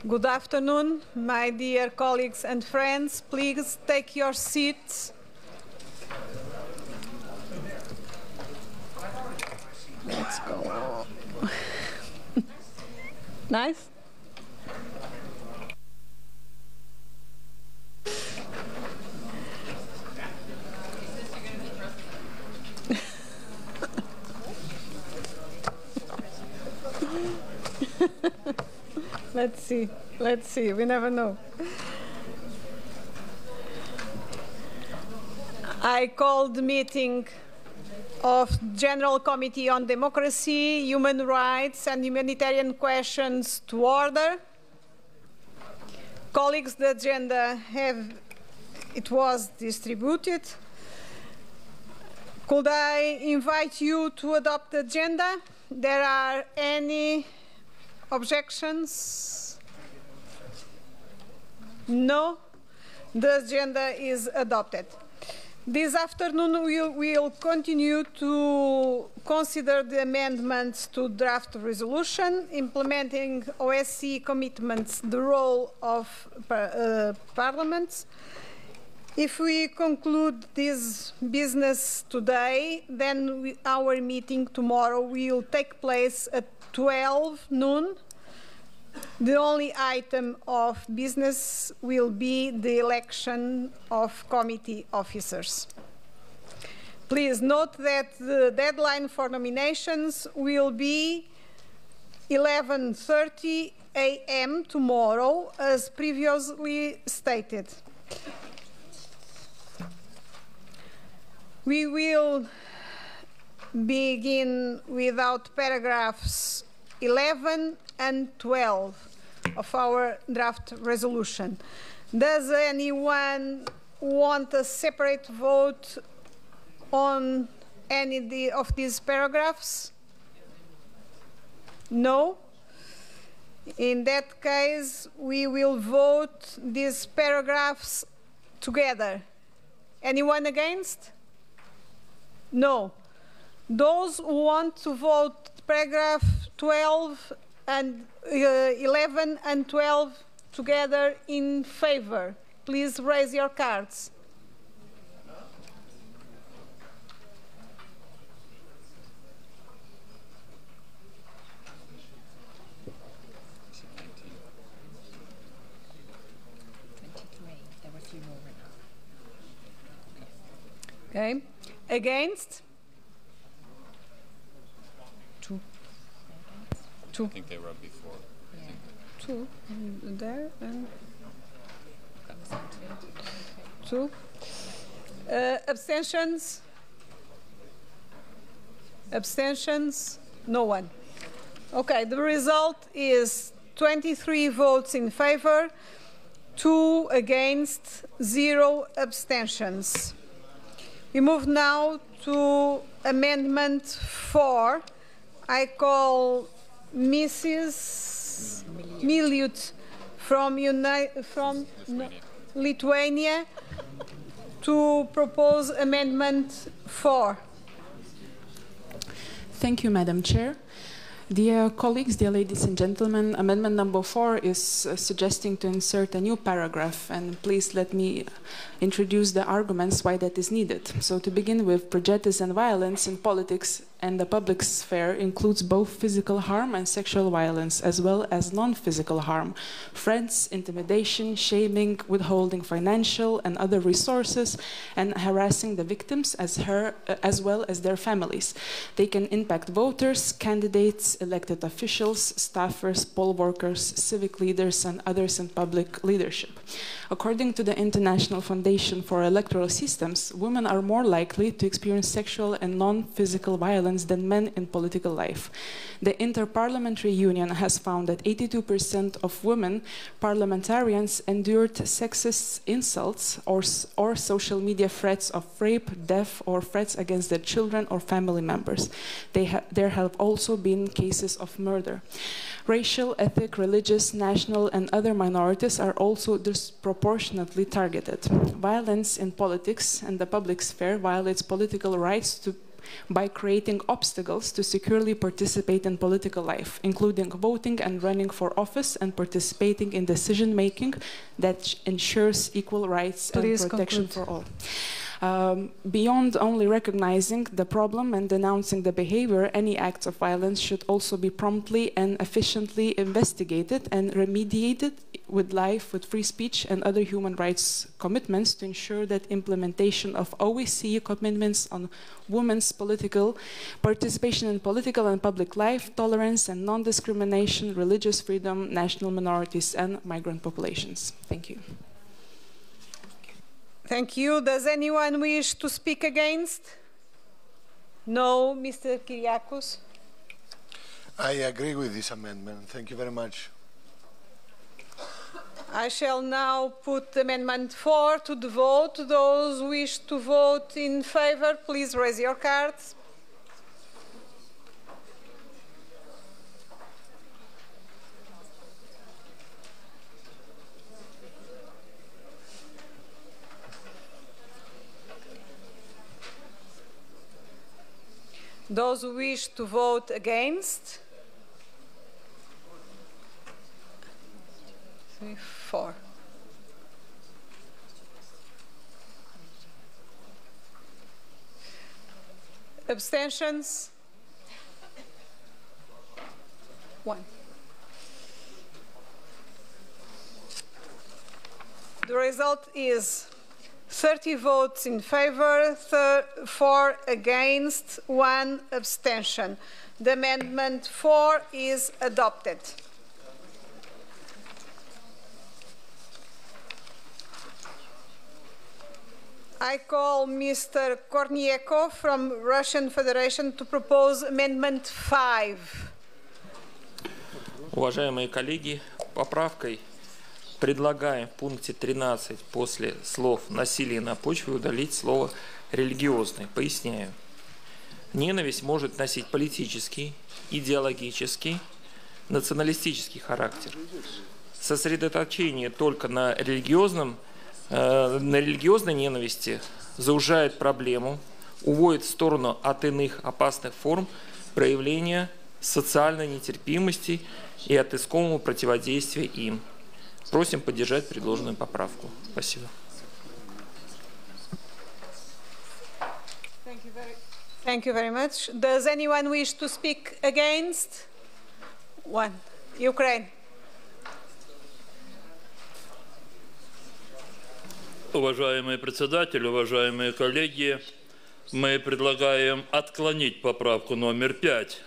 Good afternoon, my dear colleagues and friends. Please take your seats. Let's go. Nice? Let's see, we never know. I called the meeting of General Committee on Democracy, Human Rights and Humanitarian Questions to order. Colleagues, the agenda was distributed. Could I invite you to adopt the agenda? There are any objections? No? The agenda is adopted. This afternoon we will continue to consider the amendments to draft resolution implementing OSCE commitments, the role of parliaments. If we conclude this business today, then our meeting tomorrow will take place at 12 noon. The only item of business will be the election of committee officers. Please note that the deadline for nominations will be 11:30 a.m. tomorrow, as previously stated. We will begin without paragraphs 11 and 12 of our draft resolution. Does anyone want a separate vote on any of these paragraphs? No? In that case, we will vote these paragraphs together. Anyone against? No. Those who want to vote paragraph 12 and 11 and 12 together in favor, please raise your cards. Okay. Against? Two. I think they were up before. Yeah. Two. There and two. Abstentions? Abstentions? No one. Okay, the result is 23 votes in favor, 2 against, 0 abstentions. We move now to Amendment 4. I call Mrs. Miliut from Lithuania to propose Amendment 4. Thank you, Madam Chair. Dear colleagues, dear ladies and gentlemen, Amendment number 4 is suggesting to insert a new paragraph, and please let me introduce the arguments why that is needed. So to begin with, prejudice and violence in politics and the public sphere includes both physical harm and sexual violence, as well as non-physical harm, threats, intimidation, shaming, withholding financial and other resources, and harassing the victims as well as their families. They can impact voters, candidates, elected officials, staffers, poll workers, civic leaders, and others in public leadership. According to the International Foundation for Electoral Systems, women are more likely to experience sexual and non-physical violence than men in political life. The Inter-Parliamentary Union has found that 82% of women parliamentarians endured sexist insults or social media threats of rape, death, or threats against their children or family members. There have also been cases of murder. Racial, ethnic, religious, national, and other minorities are also disproportionately targeted. Violence in politics and the public sphere violates political rights to by creating obstacles to securely participate in political life, including voting and running for office and participating in decision-making that ensures equal rights Please and protection conclude. for all. Beyond only recognizing the problem and denouncing the behavior, any acts of violence should also be promptly and efficiently investigated and remediated with free speech and other human rights commitments to ensure that implementation of OSCE commitments on women's political participation in political and public life, tolerance and non-discrimination, religious freedom, national minorities and migrant populations. Thank you. Thank you. Does anyone wish to speak against? No, Mr. Kyriakos. I agree with this amendment. Thank you very much. I shall now put Amendment 4 to the vote. Those who wish to vote in favor, please raise your cards. Those who wish to vote against? 3, 4. Abstentions? 1. The result is 30 votes in favor, 4 against, 1 abstention. The Amendment 4 is adopted. I call Mr. Korniekov from Russian Federation to propose Amendment 5. Уважаемые коллеги, поправкой предлагаем в пункте 13 после слов «насилие на почве» удалить слово «религиозный». Поясняю. Ненависть может носить политический, идеологический, националистический характер. Сосредоточение только на религиозной ненависти заужает проблему, уводит в сторону от иных опасных форм проявления социальной нетерпимости и от искомого противодействия им. Просим поддержать предложенную поправку. Спасибо. Thank you very much. Does anyone wish to speak against? 1. Ukraine. Уважаемый председатель, уважаемые коллеги, мы предлагаем отклонить поправку номер 5.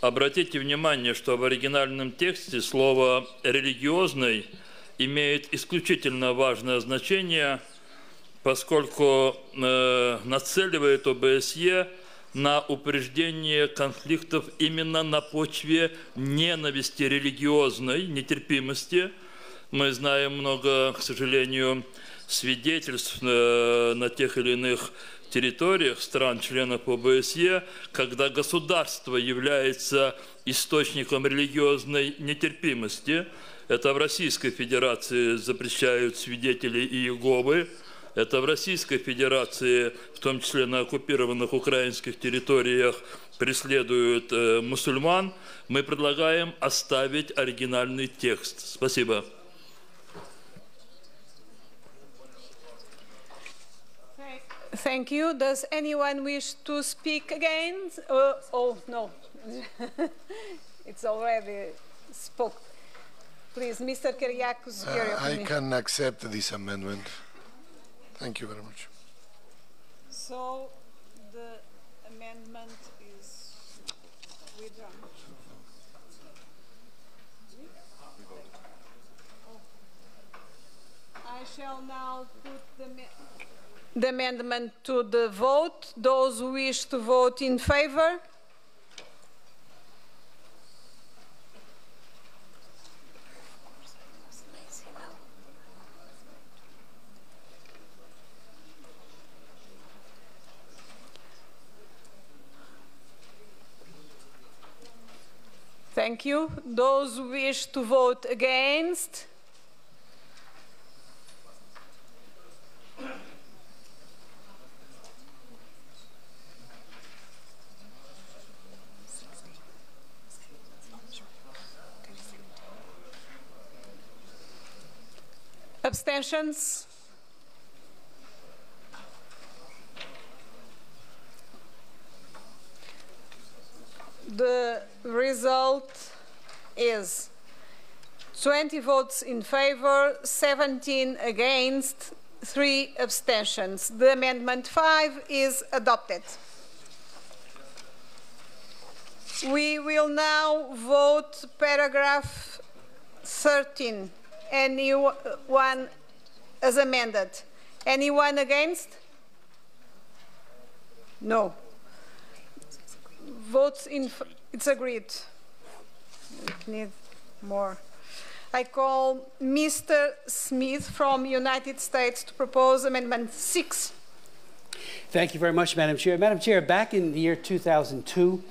Обратите внимание, что в оригинальном тексте слово «религиозный» имеет исключительно важное значение, поскольку нацеливает ОБСЕ на упреждение конфликтов именно на почве ненависти религиозной, нетерпимости. Мы знаем много, к сожалению, свидетельств на тех или иных территориях стран-членов ОБСЕ, когда государство является источником религиозной нетерпимости. Это в Российской Федерации запрещают свидетелей Иеговы. Это в Российской Федерации, в том числе на оккупированных украинских территориях, преследуют мусульман. Мы предлагаем оставить оригинальный текст. Спасибо. Thank you. Does anyone wish to speak again? Oh, no. It's already spoke. Please, Mr. Kyriakos. I can accept this amendment. Thank you very much. So, the amendment is withdrawn. I shall now put the amendment to the vote. Those who wish to vote in favor? Thank you. Those who wish to vote against? Abstentions? The result is 20 votes in favor, 17 against, 3 abstentions. The Amendment 5 is adopted. We will now vote paragraph 13. Anyone as amended? Anyone against? No. Votes in, it's agreed. We need more. I call Mr. Smith from United States to propose Amendment 6. Thank you very much, Madam Chair. Madam Chair, back in the year 2002,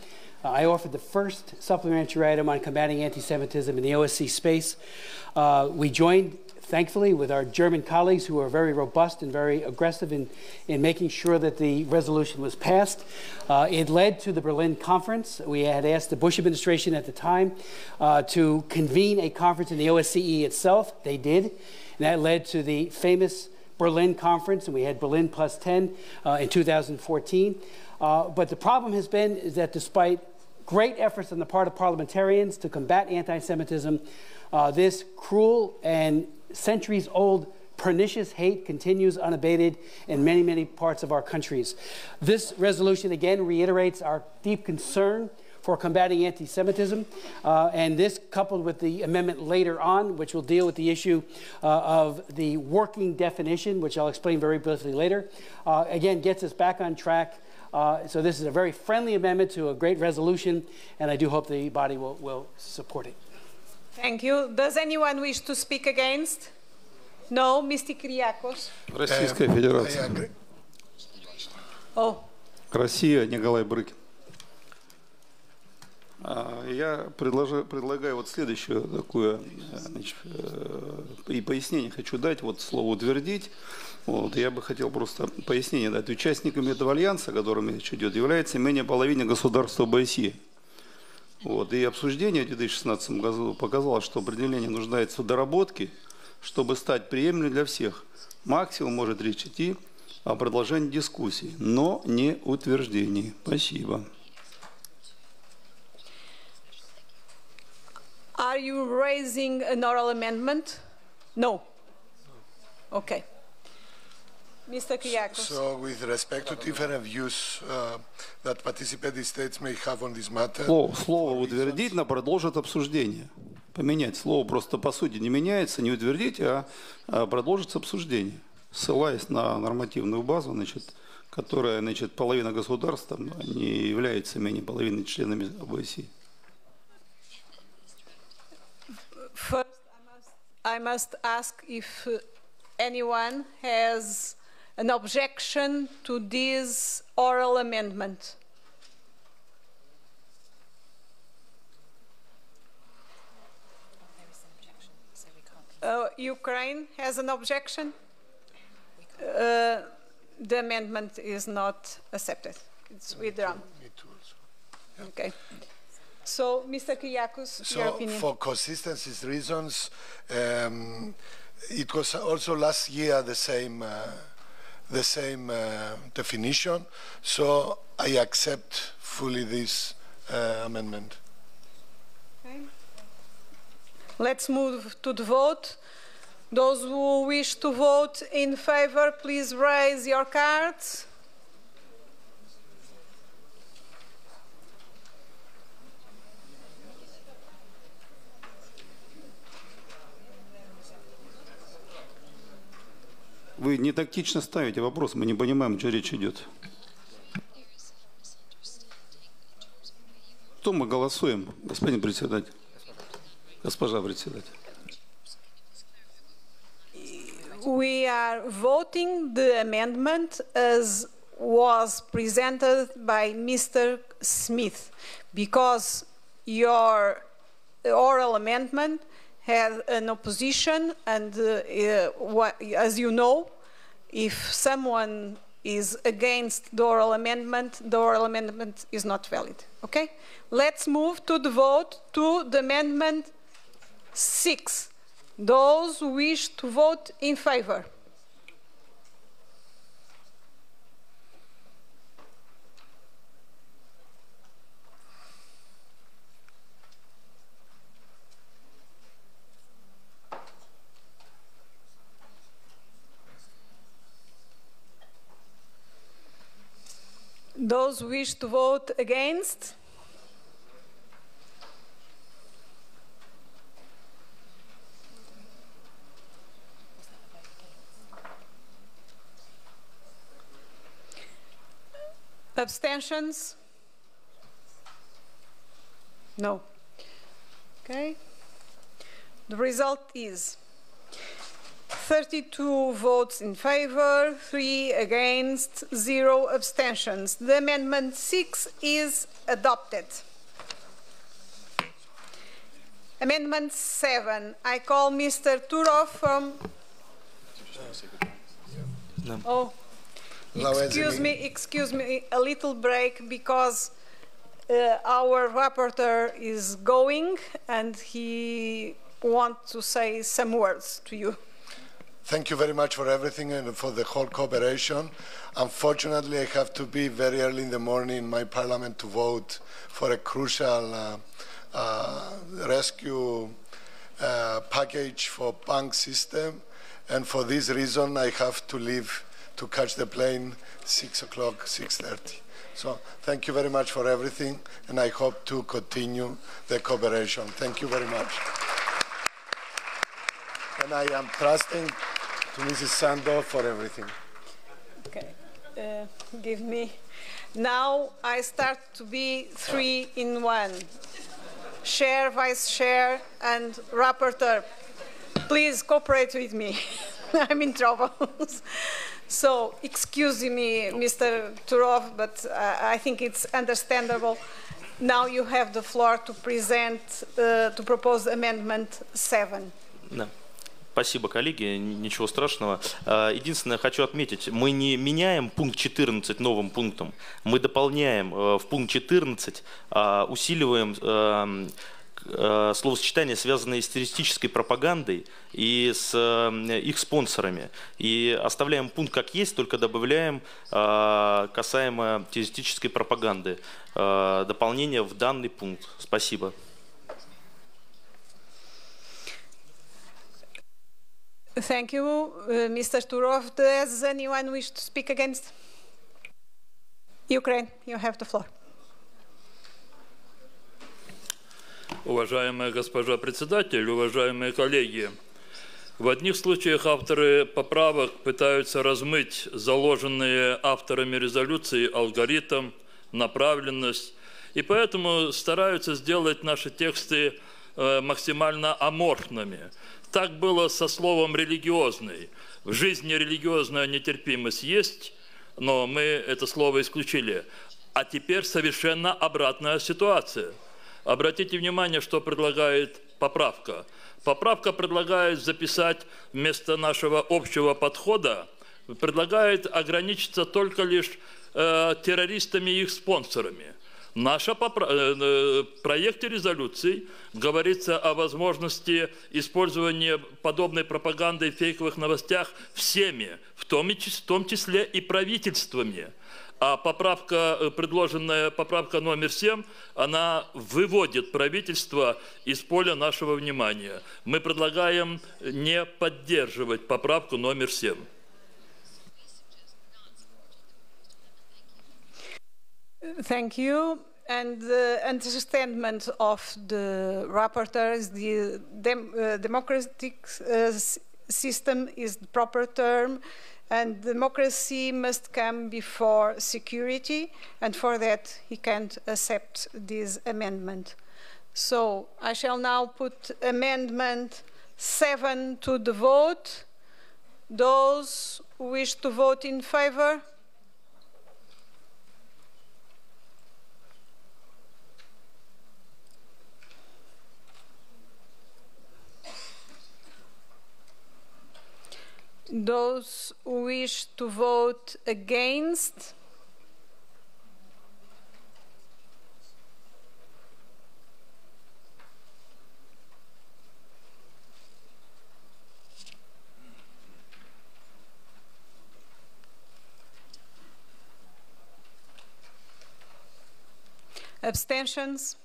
I offered the first supplementary item on combating anti-Semitism in the OSCE space. We joined, thankfully, with our German colleagues who are very robust and very aggressive in making sure that the resolution was passed. It led to the Berlin conference. We had asked the Bush administration at the time to convene a conference in the OSCE itself. They did. And that led to the famous Berlin conference, and we had Berlin plus 10 in 2014. But the problem has been is that despite great efforts on the part of parliamentarians to combat anti-Semitism, this cruel and centuries-old pernicious hate continues unabated in many, many parts of our countries. This resolution again reiterates our deep concern for combating anti-Semitism, and this coupled with the amendment later on, which will deal with the issue of the working definition, which I'll explain very briefly later, again gets us back on track. So this is a very friendly amendment to a great resolution, and I do hope the body will support it. Thank you. Does anyone wish to speak against? No, Mr. Kyriakos. Российская Федерация. Oh. Россия, Николай Брыкин. Я предлагаю вот следующее такое, значит, и пояснение хочу дать, вот слово «утвердить». Вот, я бы хотел просто пояснение дать. Участниками этого альянса, о котором речь идет, является менее половины государств ОБСЕ. Вот, и обсуждение в 2016 году показало, что определение нуждается в доработке, чтобы стать приемлемым для всех. Максимум может речь идти о продолжении дискуссий, но не утверждении. Спасибо. Are you raising an oral amendment? No. Okay. Mr. Kyriakos. So, with respect to different views that participating states may have on this matter... Слово «утвердить» на продолжит обсуждение. Поменять слово просто по сути не меняется, не утвердить, а продолжится обсуждение. Ссылаясь на нормативную базу, значит, которая, значит, половина государств не является менее половины членами ОБСЕ. First, I must ask if anyone has an objection to this oral amendment. Ukraine has an objection? The amendment is not accepted. It's withdrawn. Me too also. Okay. So, Mr. Kyriakos, your opinion. For consistency reasons, it was also last year the same definition. So I accept fully this amendment. Okay. Let's move to the vote. Those who wish to vote in favor, please raise your cards. Вы не тактично ставите вопрос, мы не понимаем, о чем речь идет. Что мы голосуем, господин председатель? Госпожа председатель. We are voting the amendment as was presented by Mr. Smith, because your oral amendment had an opposition, and as you know, if someone is against the oral amendment is not valid. Okay? Let's move to the vote to the amendment 6. Those who wish to vote in favor? Those who wish to vote against? Abstentions? No. Okay. The result is 32 votes in favor, 3 against, 0 abstentions. The Amendment 6 is adopted. Amendment 7. I call Mr. Turov from... No. Oh, excuse me, a little break because our rapporteur is going and he wants to say some words to you. Thank you very much for everything and for the whole cooperation. Unfortunately, I have to be very early in the morning in my parliament to vote for a crucial rescue package for bank system. And for this reason, I have to leave to catch the plane 6 o'clock, 6:30. So thank you very much for everything, and I hope to continue the cooperation. Thank you very much. And I am trusting to Mrs. Sando for everything. Okay, give me. Now I start to be 3 in 1. Chair, vice chair, and rapporteur. Please cooperate with me. I'm in trouble. So excuse me, Mr. Turov, but I think it's understandable. Now you have the floor to present, to propose Amendment 7. No. Спасибо, коллеги, ничего страшного. Единственное, хочу отметить, мы не меняем пункт 14 новым пунктом, мы дополняем в пункт 14, усиливаем словосочетания, связанные с террористической пропагандой и с их спонсорами. И оставляем пункт как есть, только добавляем касаемо террористической пропаганды дополнение в данный пункт. Спасибо. Thank you, Mr. Turov. Does anyone wish to speak against? Ukraine, you have the floor. Уважаемая госпожа председатель, уважаемые коллеги, в одних случаях авторы поправок пытаются размыть заложенные авторами резолюции алгоритм, направленность, и поэтому стараются сделать наши тексты максимально аморфными. Так было со словом «религиозный». В жизни религиозная нетерпимость есть, но мы это слово исключили. А теперь совершенно обратная ситуация. Обратите внимание, что предлагает поправка. Поправка предлагает записать вместо нашего общего подхода, предлагает ограничиться только лишь террористами и их спонсорами. В нашем проекте резолюции говорится о возможности использования подобной пропаганды и фейковых новостях всеми, в том числе и правительствами. А предложенная поправка номер 7, она выводит правительство из поля нашего внимания. Мы предлагаем не поддерживать поправку номер 7. Thank you. And the understanding of the rapporteur is the democratic system is the proper term, and democracy must come before security, and for that he can't accept this amendment. So I shall now put Amendment 7 to the vote. Those who wish to vote in favor? Those who wish to vote against? Abstentions?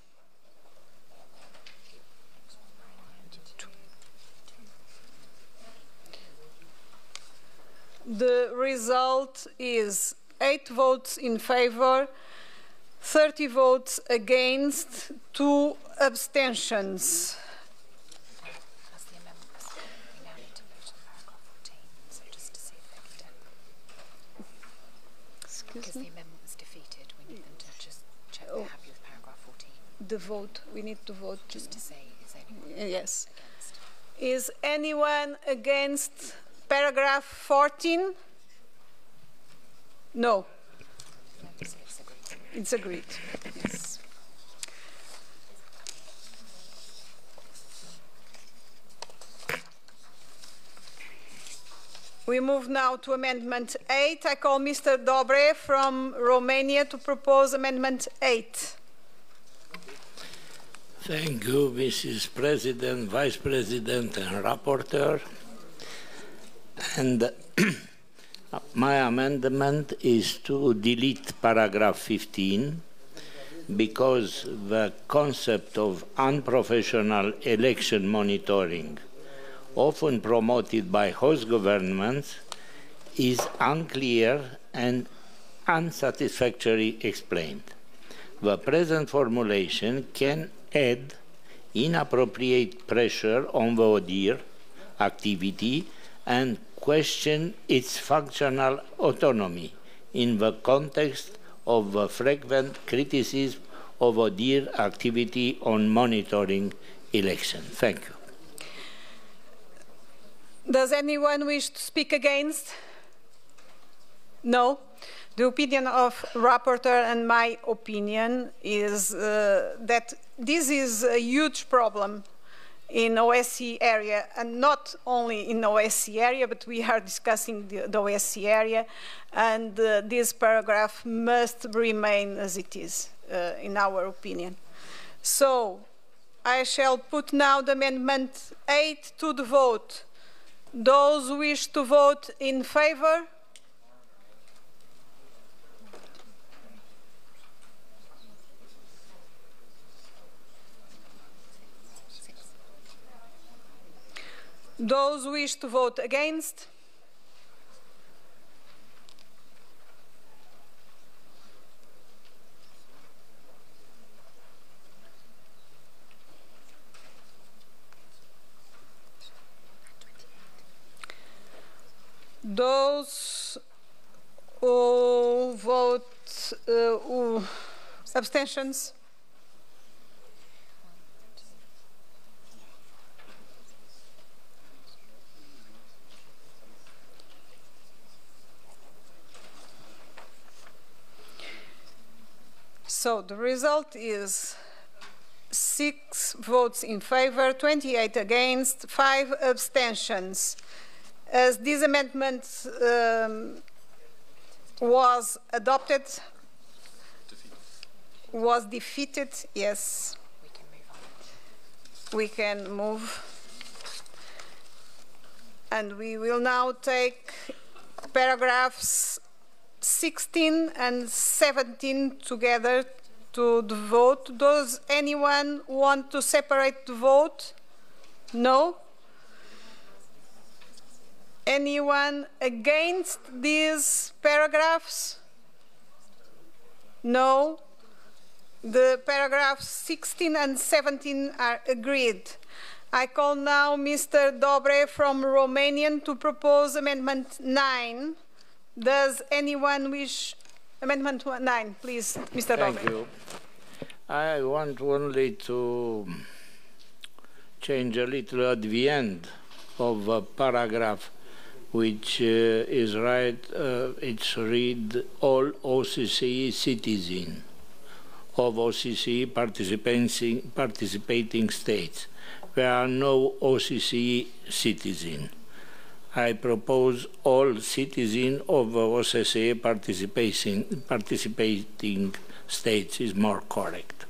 The result is 8 votes in favor, 30 votes against, 2 abstentions. As the amendments, we now need to vote on paragraph 14, so just to see if they can do. Because the amendment was defeated, we need them to just check they're happy with paragraph 14. The vote, we need to vote. Just to say, is anyone Yes. against? Is anyone against paragraph 14? No. No, it's agreed. It's agreed. Yes. We move now to Amendment 8. I call Mr. Dobre from Romania to propose Amendment 8. Thank you, Mrs. President, Vice President, and Rapporteur. And my amendment is to delete paragraph 15 because the concept of unprofessional election monitoring, often promoted by host governments, is unclear and unsatisfactorily explained. The present formulation can add inappropriate pressure on the ODIHR activity and question its functional autonomy in the context of the frequent criticism of ODIHR activity on monitoring elections. Thank you. Does anyone wish to speak against? No. The opinion of rapporteur and my opinion is that this is a huge problem in OSCE area, and not only in OSCE area, but we are discussing the OSCE area, and this paragraph must remain as it is, in our opinion. So I shall put now the Amendment 8 to the vote. Those who wish to vote in favor? Those who wish to vote against? Those who vote abstentions? So the result is 6 votes in favor, 28 against, 5 abstentions. As this amendment was adopted, was defeated, yes, we can move. And we will now take paragraphs 16 and 17 together to the vote. Does anyone want to separate the vote? No? Anyone against these paragraphs? No? The paragraphs 16 and 17 are agreed. I call now Mr. Dobre from Romanian to propose Amendment 9. Does anyone wish? Amendment 9, please, Mr. Dobre. Thank you. I want only to change a little at the end of a paragraph which is right. It's read all OSCE citizens of OSCE participating states. There are no OSCE citizens. I propose all citizens of OSCE participating states is more correct.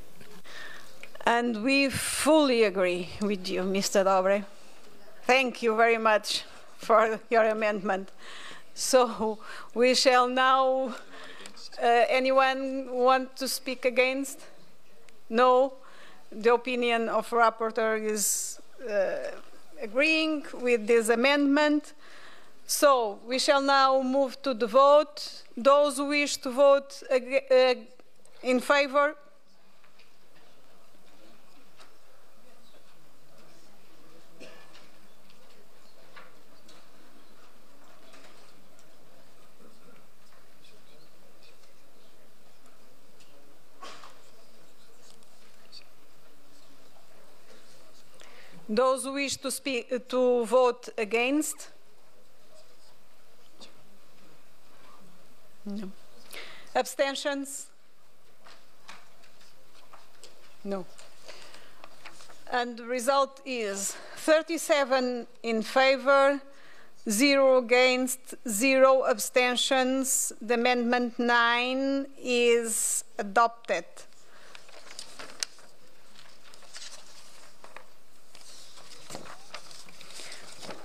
And we fully agree with you, Mr. Dobre. Thank you very much for your amendment. So we shall now, anyone want to speak against? No. The opinion of rapporteur is agreeing with this amendment. So we shall now move to the vote. Those who wish to vote in favor? Those who wish to vote against? No. Abstentions? No. And the result is 37 in favor, 0 against, 0 abstentions. The amendment 9 is adopted.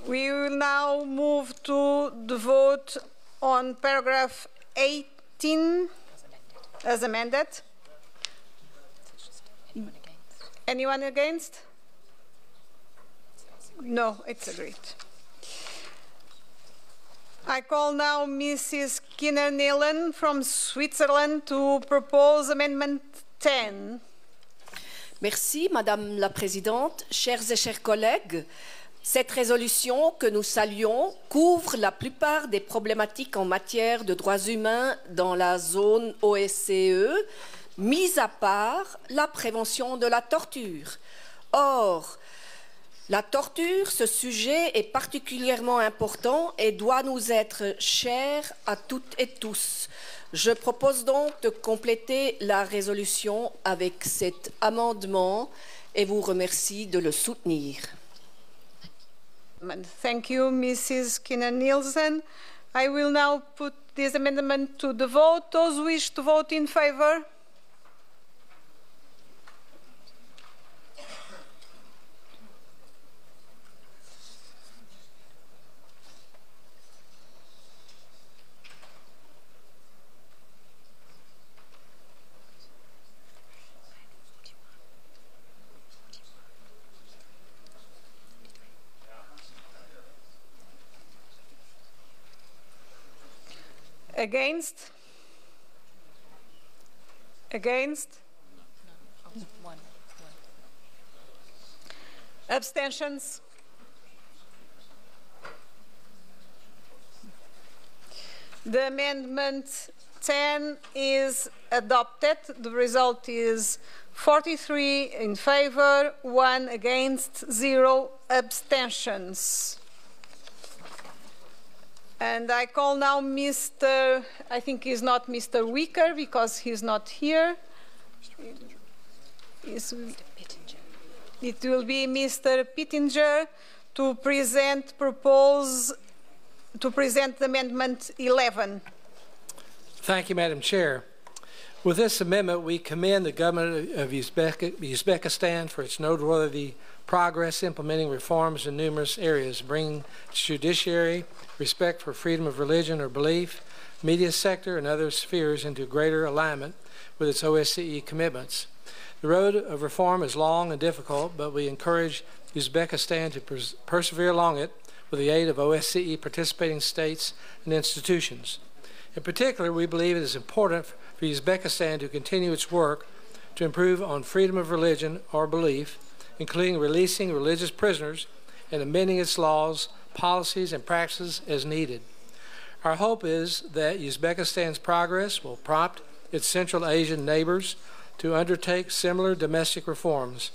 We will now move to the vote on paragraph 18 as amended. Anyone against? No, it's agreed. I call now Mrs. Kinner-Nealon from Switzerland to propose amendment 10. Merci, Madame la Présidente. Chers et chers collègues, cette résolution que nous saluons couvre la plupart des problématiques en matière de droits humains dans la zone OSCE, mis à part la prévention de la torture. Or, la torture, ce sujet est particulièrement important et doit nous être cher à toutes et tous. Je propose donc de compléter la résolution avec cet amendement et vous remercie de le soutenir. Thank you, Mrs. Kinner-Nielsen. I will now put this amendment to the vote. Those who wish to vote in favor? Against? Against? One. Abstentions? The amendment 10 is adopted. The result is 43 in favor, 1 against, 0 abstentions. And I call now Mr. I think he's not Mr. Wicker because he's not here. It will be Mr. Pittenger to present Amendment 11. Thank you, Madam Chair. With this amendment, we commend the government of Uzbekistan for its noteworthy progress implementing reforms in numerous areas, bringing judiciary, respect for freedom of religion or belief, media sector, and other spheres into greater alignment with its OSCE commitments. The road of reform is long and difficult, but we encourage Uzbekistan to persevere along it with the aid of OSCE participating states and institutions. In particular, we believe it is important for Uzbekistan to continue its work to improve on freedom of religion or belief, including releasing religious prisoners and amending its laws, policies, and practices as needed. Our hope is that Uzbekistan's progress will prompt its Central Asian neighbors to undertake similar domestic reforms.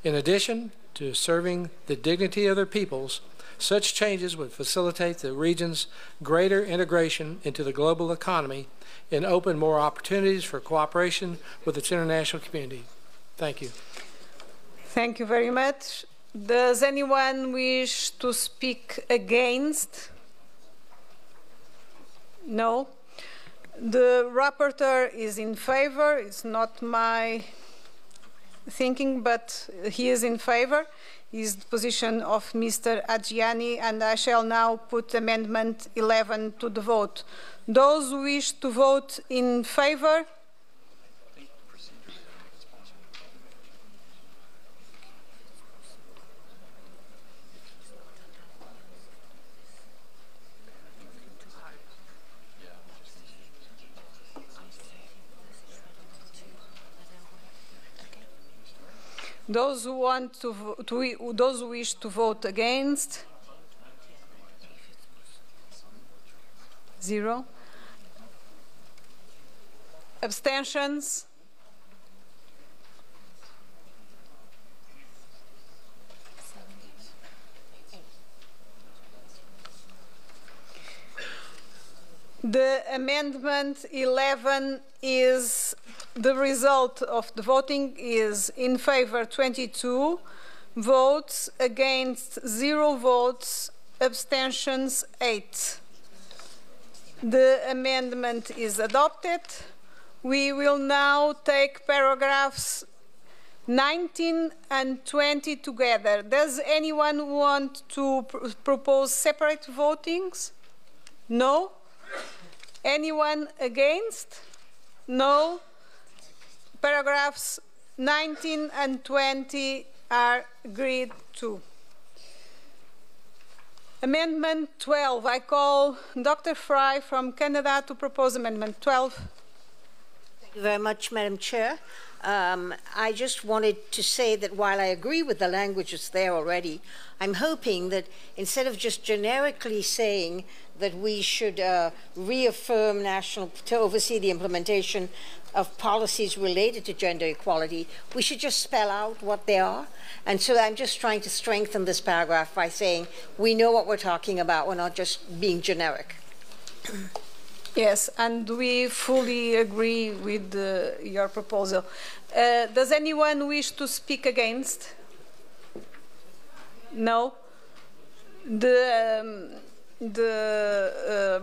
In addition to serving the dignity of their peoples, such changes would facilitate the region's greater integration into the global economy and open more opportunities for cooperation with its international community. Thank you. Thank you very much. Does anyone wish to speak against? No. The rapporteur is in favor. It's not my thinking, but he is in favor. Is the position of Mr. Adjiani, and I shall now put Amendment 11 to the vote. Those who wish to vote in favor? Those who want those who wish to vote against? 0. Abstentions? The amendment 11 is the result of the voting is in favor 22 votes, against 0 votes, abstentions 8. The amendment is adopted. We will now take paragraphs 19 and 20 together. Does anyone want to propose separate votings? No? Anyone against? No? Paragraphs 19 and 20 are agreed to. Amendment 12. I call Dr. Fry from Canada to propose Amendment 12. Thank you very much, Madam Chair. I just wanted to say that while I agree with the languages there already, I'm hoping that instead of just generically saying that we should reaffirm to oversee the implementation of policies related to gender equality, we should just spell out what they are. And so I'm just trying to strengthen this paragraph by saying we know what we're talking about, we're not just being generic. Yes, and we fully agree with your proposal. Does anyone wish to speak against? No? The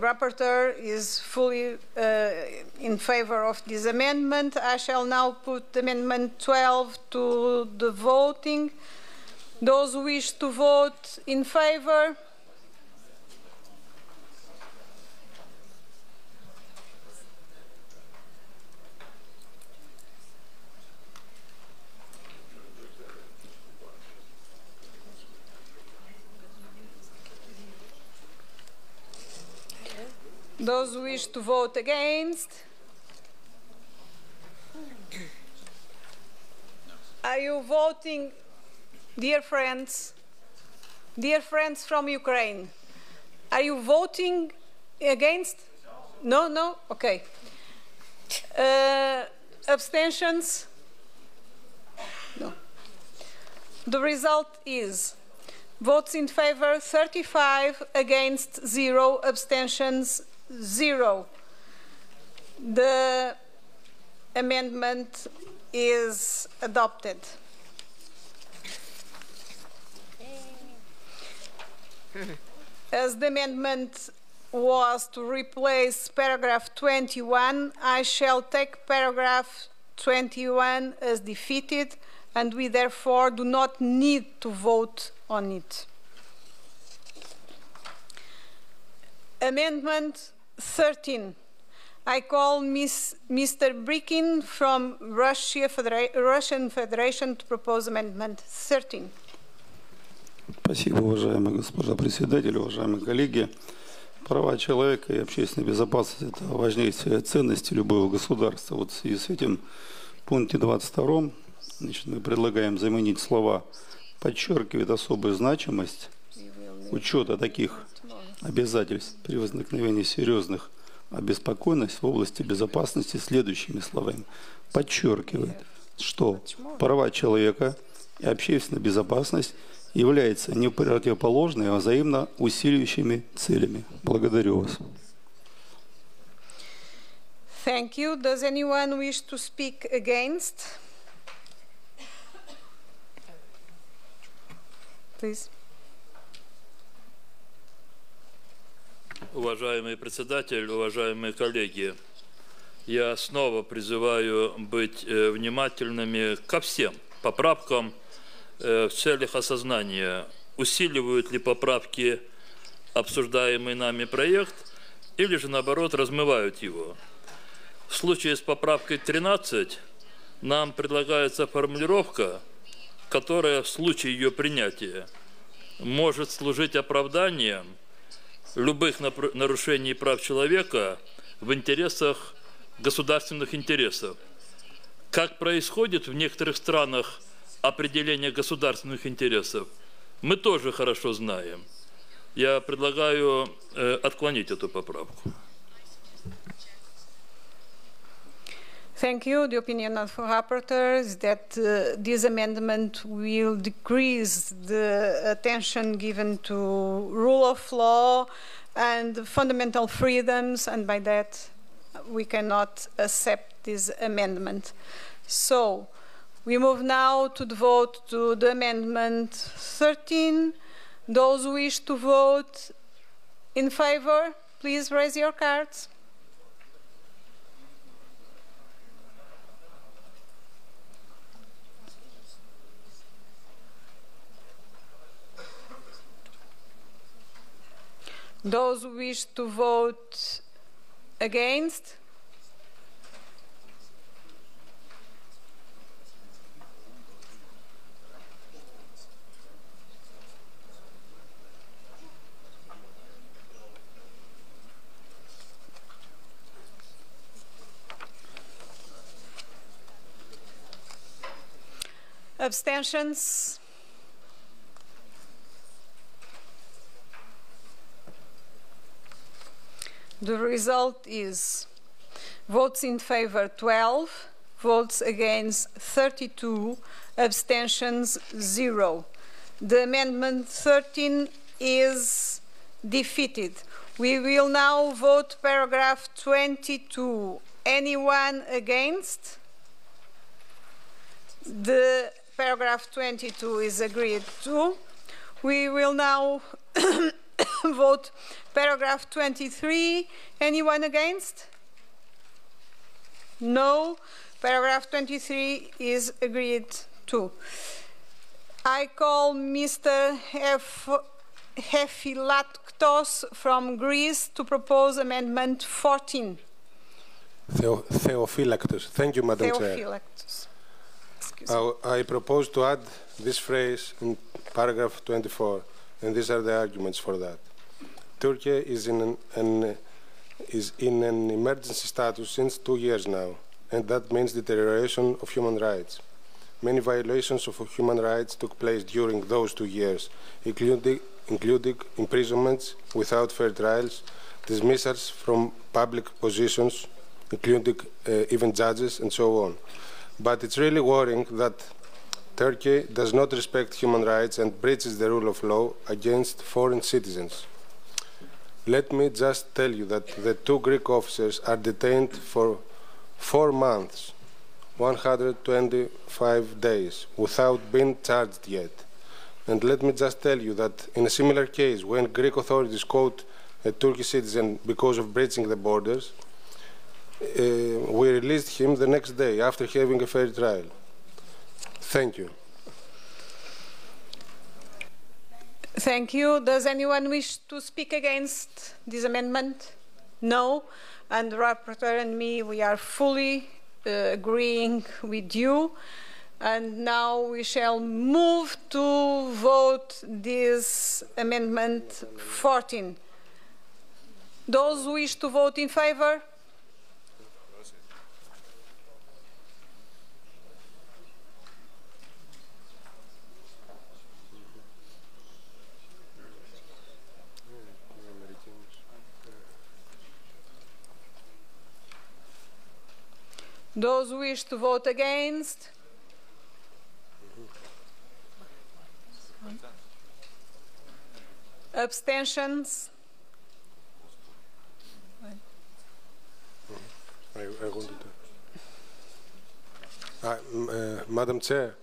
rapporteur is fully in favor of this amendment. I shall now put Amendment 12 to the voting. Those who wish to vote in favor? Those who wish to vote against? Are you voting, dear friends from Ukraine? Are you voting against? No, no? Okay. Abstentions? No. The result is votes in favor 35, against 0, abstentions 0. The amendment is adopted. As the amendment was to replace paragraph 21, I shall take paragraph 21 as defeated, and we therefore do not need to vote on it. Amendment 13. I call Mr. Brikin from Russian Federation to propose Amendment 13. Спасибо, уважаемая госпожа председатель, уважаемые коллеги. Права человека и общественная безопасность – это важнейшие ценности любого государства. Вот в связи с этим в пункте 22 мы предлагаем заменить слова «подчеркивает особую значимость учета таких обязательств при возникновении серьезных обеспокоенностей в области безопасности» следующими словами. Подчеркивает, что права человека и общественная безопасность являются не противоположными, а взаимно усиливающими целями. Благодарю вас. Thank you. Does anyone wish to speak against? Please. Уважаемый председатель, уважаемые коллеги, я снова призываю быть внимательными ко всем поправкам в целях осознания, усиливают ли поправки обсуждаемый нами проект, или же, наоборот, размывают его. В случае с поправкой 13 нам предлагается формулировка, которая в случае ее принятия может служить оправданием любых нарушений прав человека в интересах государственных интересов. Как происходит в некоторых странах определение государственных интересов мы тоже хорошо знаем. Я предлагаю отклонить эту поправку. Thank you. The opinion of the rapporteur is that this amendment will decrease the attention given to rule of law and fundamental freedoms, and by that we cannot accept this amendment. So we move now to the vote to the amendment 13. Those who wish to vote in favor, please raise your cards. Those who wish to vote against? Abstentions? The result is votes in favor 12, votes against 32, abstentions 0. The amendment 13 is defeated. We will now vote paragraph 22. Anyone against? The paragraph 22 is agreed to. We will now vote paragraph 23. Anyone against? No. Paragraph 23 is agreed to. I call Mr. Hefilaktos from Greece to propose amendment 14. Theophylactus. Thank you, Madam Chair. Theophylactus. I propose to add this phrase in paragraph 24, and these are the arguments for that. Turkey is in an emergency status since 2 years now, and that means deterioration of human rights. Many violations of human rights took place during those 2 years, including imprisonments without fair trials, dismissals from public positions, including even judges, and so on. But it's really worrying that Turkey does not respect human rights and breaches the rule of law against foreign citizens. Let me just tell you that the 2 Greek officers are detained for 4 months, 125 days, without being charged yet. And let me just tell you that in a similar case, when Greek authorities caught a Turkish citizen because of breaching the borders, we released him the next day after having a fair trial. Thank you. Thank you. Does anyone wish to speak against this amendment? No. And the rapporteur and me, we are fully agreeing with you. And now we shall move to vote this amendment 14. Those who wish to vote in favor? Those who wish to vote against? Abstentions? I wanted to. Madam Chair,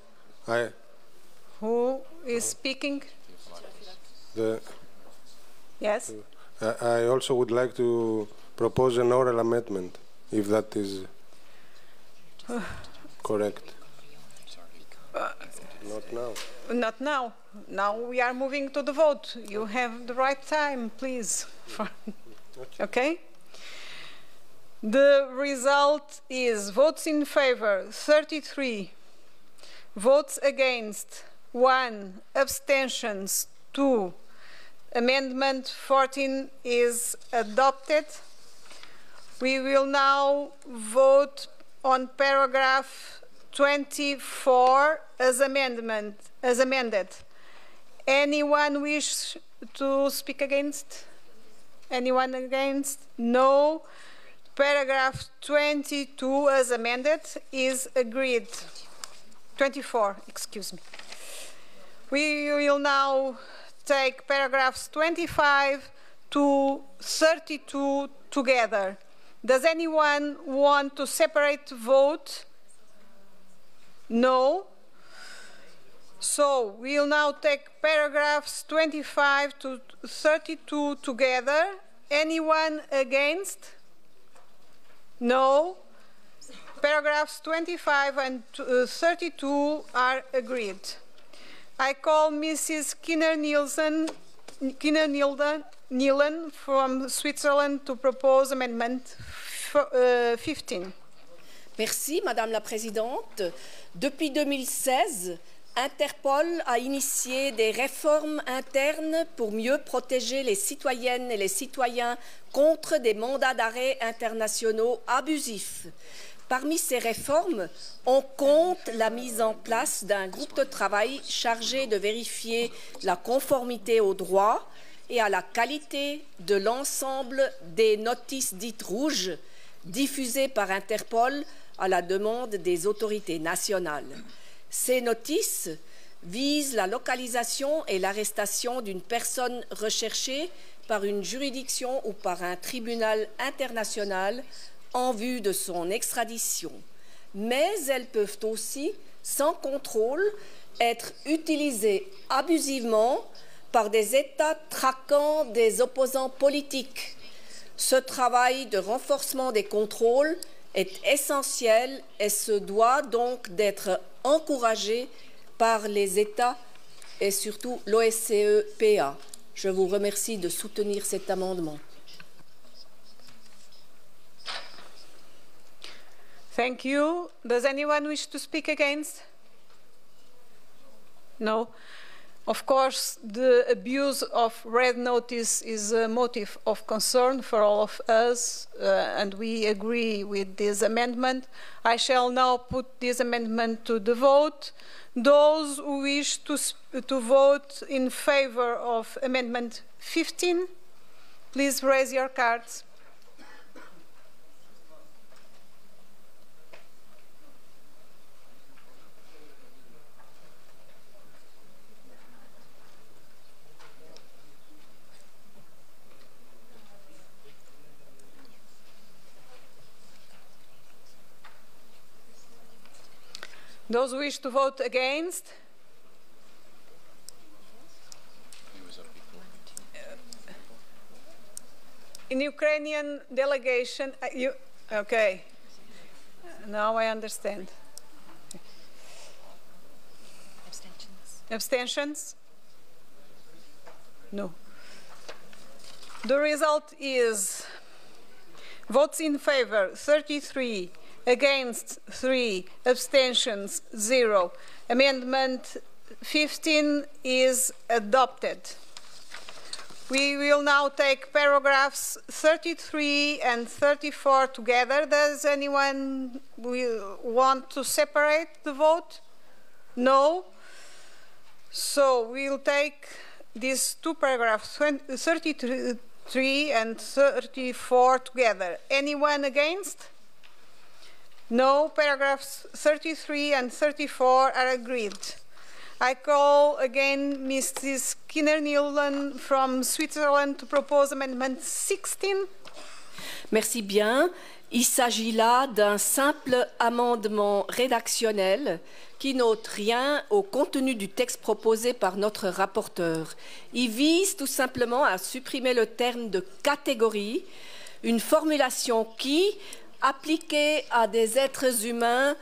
Who is speaking? Yes? I also would like to propose an oral amendment, if that is correct. Not now. Not now. Now we are moving to the vote. You have the right time, please. Okay? The result is votes in favor 33, votes against 1, abstentions 2. Amendment 14 is adopted. We will now vote on paragraph 24 as amended. Anyone wish to speak against? Anyone against? No. Paragraph 22 as amended is agreed. 24, excuse me. We will now take paragraphs 25 to 32 together. Does anyone want to separate vote? No. So we'll now take paragraphs 25 to 32 together. Anyone against? No. Paragraphs 25 and 32 are agreed. I call Mrs. Kinner-Nielsen from Switzerland to propose amendment 15. Merci, Madame la Présidente. Depuis 2016, Interpol a initié des réformes internes pour mieux protéger les citoyennes et les citoyens contre des mandats d'arrêt internationaux abusifs. Parmi ces réformes, on compte la mise en place d'un groupe de travail chargé de vérifier la conformité au droit et à la qualité de l'ensemble des notices dites rouges diffusées par Interpol à la demande des autorités nationales. Ces notices visent la localisation et l'arrestation d'une personne recherchée par une juridiction ou par un tribunal international en vue de son extradition. Mais elles peuvent aussi, sans contrôle, être utilisées abusivement par des États traquant des opposants politiques. Ce travail de renforcement des contrôles est essentiel et se doit donc d'être encouragé par les États et surtout l'OSCE-PA. Je vous remercie de soutenir cet amendement. Thank you. Does anyone wish to speak against? No. Of course, the abuse of red notice is a motive of concern for all of us, and we agree with this amendment. I shall now put this amendment to the vote. Those who wish to vote in favor of Amendment 15, please raise your cards. Those who wish to vote against? In Ukrainian delegation, okay. Now I understand. Abstentions. Abstentions? No. The result is votes in favor 33, against 3, abstentions 0. Amendment 15 is adopted. We will now take paragraphs 33 and 34 together. Does anyone want to separate the vote? No. So we'll take these two paragraphs, 33 and 34 together. Anyone against? No. Paragraphs 33 and 34 are agreed. I call again Mrs. Kinner-Nielsen from Switzerland to propose amendment 16. Merci bien. Il s'agit là d'un simple amendement rédactionnel qui n'ôte rien au contenu du texte proposé par notre rapporteur. Il vise tout simplement à supprimer le terme de catégorie, une formulation qui, appliquée à des êtres humains,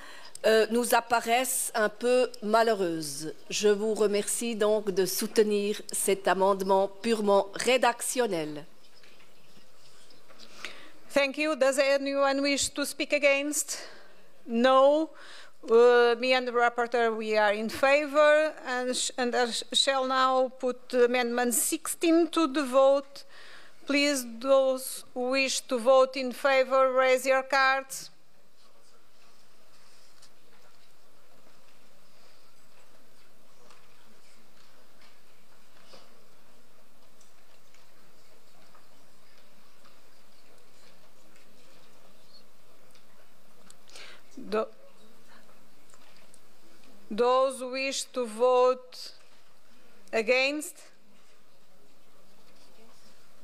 nous apparaissent un peu malheureuses. Je vous remercie donc de soutenir cet amendement purement rédactionnel. Thank you. Does anyone wish to speak against? No. Me and the rapporteur, we are in favor, and I shall now put amendment 16 to the vote. Please, those who wish to vote in favor, raise your cards. Those who wish to vote against?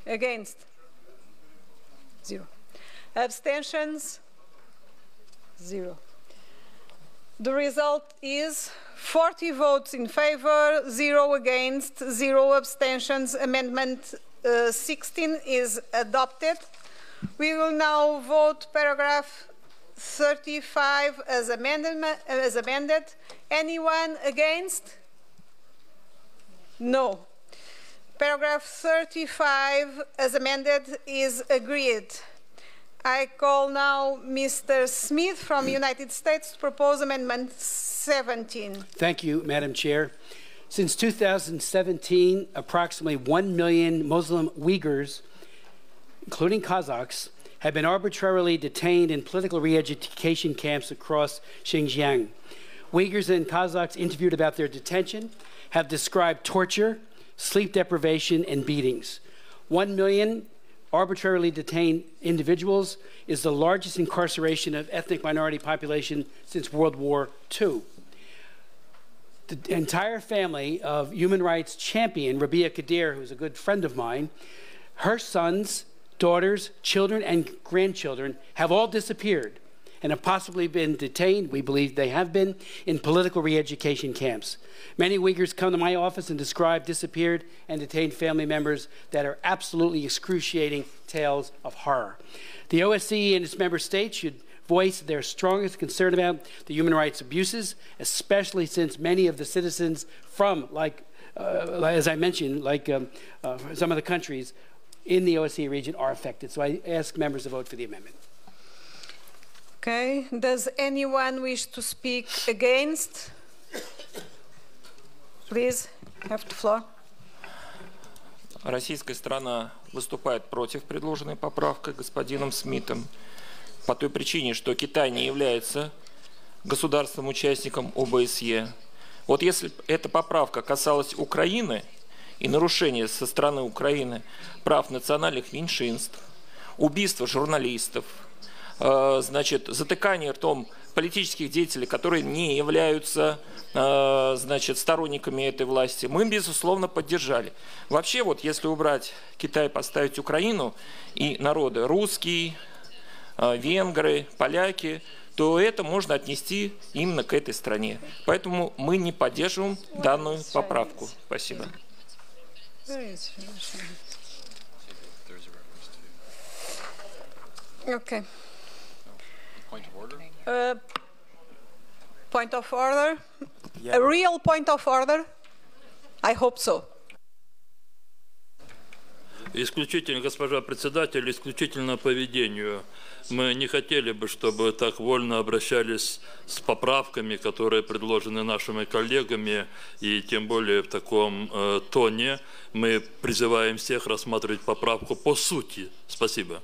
Against? 0. Abstentions? 0. The result is 40 votes in favor, 0 against, 0 abstentions. Amendment 16 is adopted. We will now vote paragraph 35 as amended. Anyone against? No. Paragraph 35 as amended is agreed. I call now Mr. Smith from the United States to propose Amendment 17. Thank you, Madam Chair. Since 2017, approximately 1 million Muslim Uyghurs, including Kazakhs, have been arbitrarily detained in political re-education camps across Xinjiang. Uyghurs and Kazakhs interviewed about their detention have described torture, sleep deprivation, and beatings. 1 million arbitrarily detained individuals is the largest incarceration of ethnic minority population since World War II. The entire family of human rights champion Rabia Kadir, who's a good friend of mine, her sons, daughters, children, and grandchildren have all disappeared and have possibly been detained, we believe they have been, in political re-education camps. Many Uyghurs come to my office and describe disappeared and detained family members that are absolutely excruciating tales of horror. The OSCE and its member states should voice their strongest concern about the human rights abuses, especially since many of the citizens from, as I mentioned, some of the countries in the OSCE region are affected. So I ask members to vote for the amendment. Okay. Does anyone wish to speak against? Please, have the floor. Российская страна выступает против предложенной поправкой господином Смитом по той причине, что Китай не является государством-участником ОБСЕ. Вот если эта поправка касалась Украины и нарушения со стороны Украины прав национальных меньшинств, убийства журналистов, значит, затыкание ртом политических деятелей, которые не являются, значит, сторонниками этой власти, мы, безусловно, поддержали. Вообще, вот, если убрать Китай, поставить Украину и народы русские, венгры, поляки, то это можно отнести именно к этой стране. Поэтому мы не поддерживаем данную поправку. Спасибо. Okay. Point of order? A real point of order? I hope so. Исключительно, госпожа председатель, исключительно по ведению. Мы не хотели бы, чтобы так вольно обращались с поправками, которые предложены нашими коллегами, и тем более в таком тоне. Мы призываем всех рассматривать поправку по сути. Спасибо.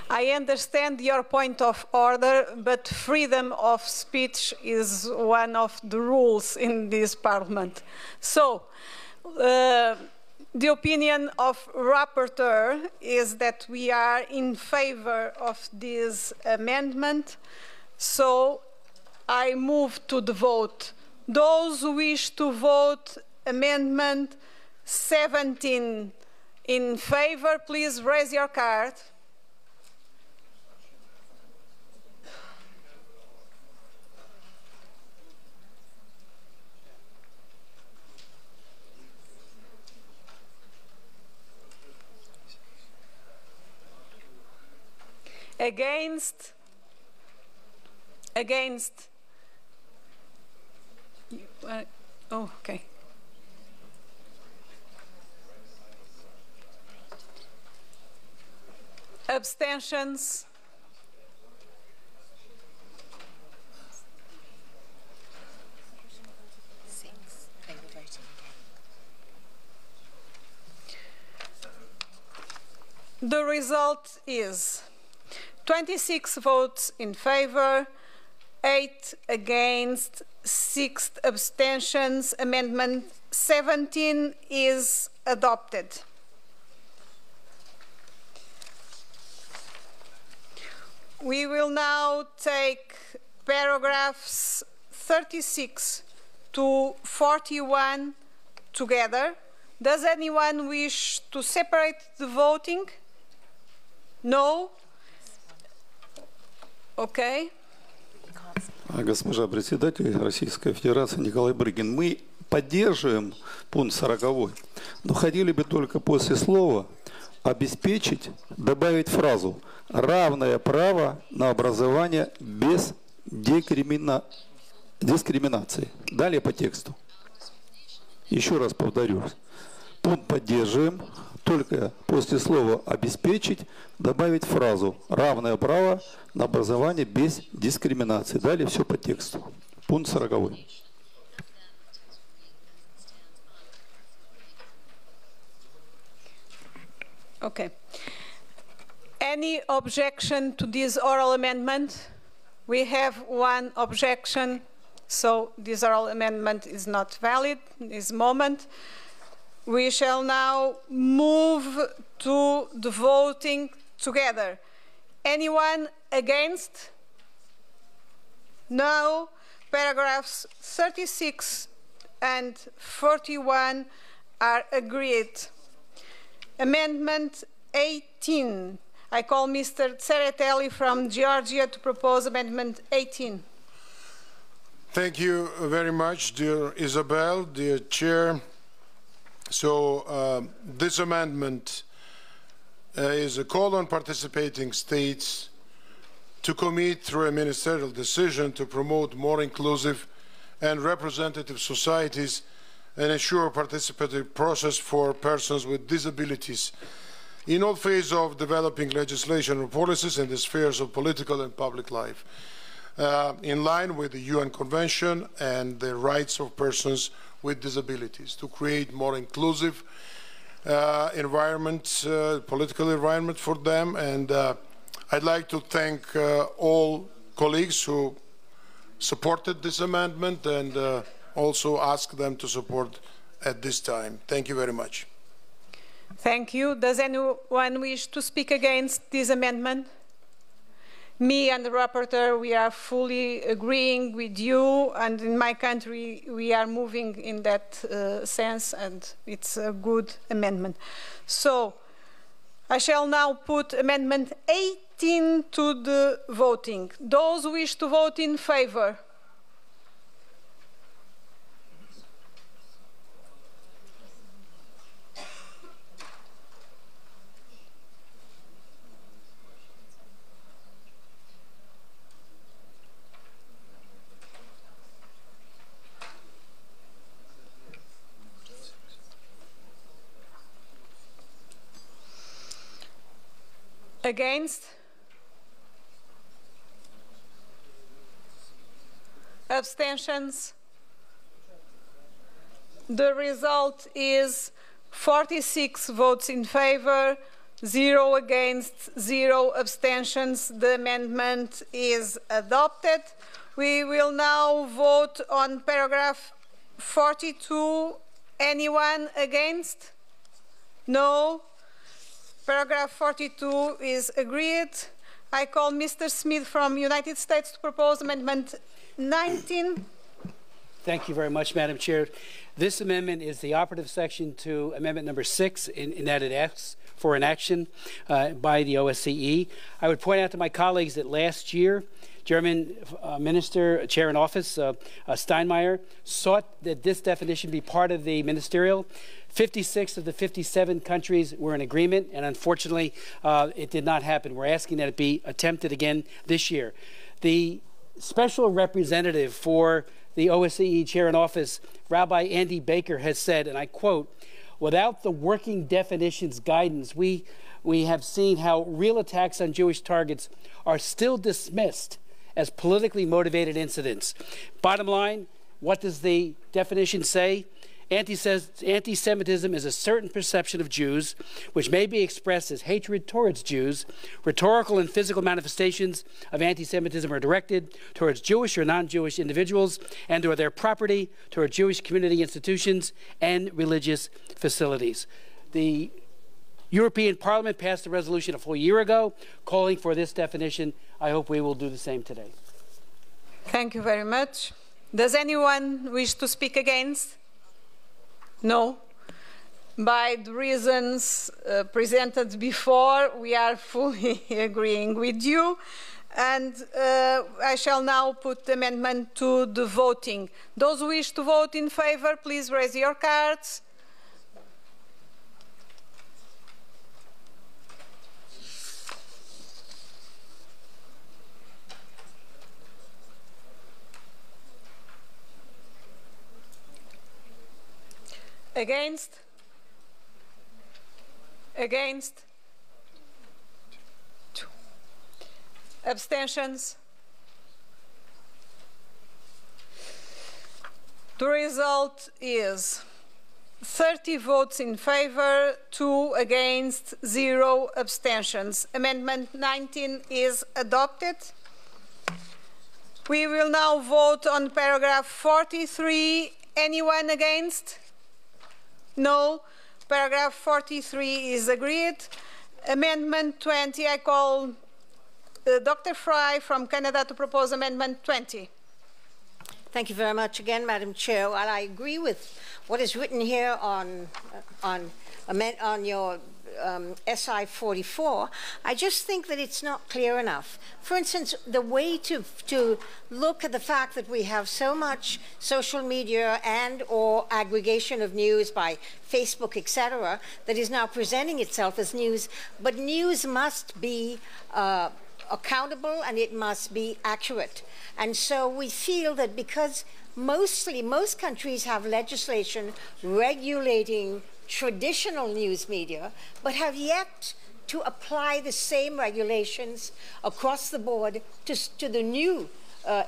I understand your point of order, but freedom of speech is one of the rules in this parliament. So, the opinion of rapporteur is that we are in favor of this amendment. So, I move to the vote. Those who wish to vote amendment 17 in favor, please raise your card. Against? Against? Oh, okay. Abstentions? They were voting again. The result is 26 votes in favor, 8 against, 6 abstentions. Amendment 17 is adopted. We will now take paragraphs 36 to 41 together. Does anyone wish to separate the voting? No? Okay. Госпожа председатель Российской Федерации Николай Брыгин, мы поддерживаем пункт 40, но хотели бы только после слова «обеспечить» добавить фразу «равное право на образование без дискриминации». Далее по тексту. Еще раз повторюсь. Пункт поддерживаем, только после слова «обеспечить» добавить фразу «равное право на образование без дискриминации». Далее все по тексту. Пункт 40. Okay. Any objection to this oral amendment? We have one objection, so this oral amendment is not valid in this moment. We shall now move to the voting together. Anyone against? No. Paragraphs 36 and 41 are agreed. Amendment 18. I call Mr. Tsereteli from Georgia to propose Amendment 18. Thank you very much, dear Isabel, dear Chair. So this amendment is a call on participating states to commit through a ministerial decision to promote more inclusive and representative societies and ensure a participatory process for persons with disabilities in all phases of developing legislation and policies in the spheres of political and public life, in line with the UN Convention and the rights of persons with disabilities, to create more inclusive political environment for them. And I'd like to thank all colleagues who supported this amendment and also ask them to support at this time. Thank you very much. Thank you. Does anyone wish to speak against this amendment? Me and the rapporteur, we are fully agreeing with you, and in my country we are moving in that sense, and it's a good amendment. So I shall now put Amendment 18 to the voting. Those who wish to vote in favor? Against? Abstentions? The result is 46 votes in favor, 0 against, 0 abstentions. The amendment is adopted. We will now vote on paragraph 42. Anyone against? No. Paragraph 42 is agreed. I call Mr. Smith from United States to propose Amendment 19. Thank you very much, Madam Chair. This amendment is the operative section to Amendment number 6 in that it asks for an action by the OSCE. I would point out to my colleagues that last year, German Minister, Chair in Office, Steinmeier, sought that this definition be part of the ministerial. 56 of the 57 countries were in agreement, and unfortunately, it did not happen. We're asking that it be attempted again this year. The special representative for the OSCE Chair in Office, Rabbi Andy Baker, has said, and I quote, "Without the working definitions guidance, we have seen how real attacks on Jewish targets are still dismissed as politically motivated incidents." Bottom line, what does the definition say? Anti-Semitism is a certain perception of Jews which may be expressed as hatred towards Jews. Rhetorical and physical manifestations of anti-Semitism are directed towards Jewish or non-Jewish individuals and or their property, toward Jewish community institutions and religious facilities. The European Parliament passed a resolution a full year ago calling for this definition I hope we will do the same today. Thank you very much. Does anyone wish to speak against? No? By the reasons presented before, we are fully agreeing with you. And I shall now put the amendment to the voting. Those who wish to vote in favor, please raise your cards. Against? Against? 2. Abstentions? The result is 30 votes in favor, 2 against, 0 abstentions. Amendment 19 is adopted. We will now vote on paragraph 43. Anyone against? No. Paragraph 43 is agreed. Amendment 20, I call Dr. Fry from Canada to propose Amendment 20. Thank you very much again, Madam Chair. While I agree with what is written here on your SI 44, I just think that it's not clear enough. For instance, the way to look at the fact that we have so much social media and or aggregation of news by Facebook, etc., that is now presenting itself as news, but news must be accountable and it must be accurate. And so we feel that because most countries have legislation regulating traditional news media, but have yet to apply the same regulations across the board to the new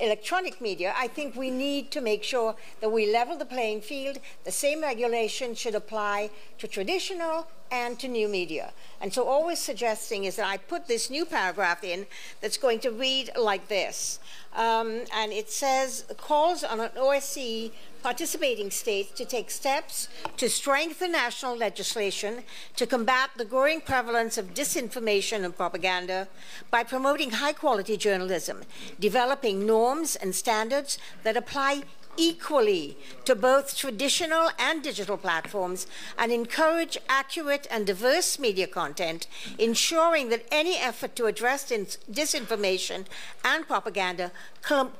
electronic media, I think we need to make sure that we level the playing field. The same regulation should apply to traditional and to new media. And so all we're suggesting is that I put this new paragraph in that's going to read like this. And it says, calls on an OSCE participating states to take steps to strengthen national legislation to combat the growing prevalence of disinformation and propaganda by promoting high-quality journalism, developing norms and standards that apply equally to both traditional and digital platforms, and encourage accurate and diverse media content, ensuring that any effort to address disinformation and propaganda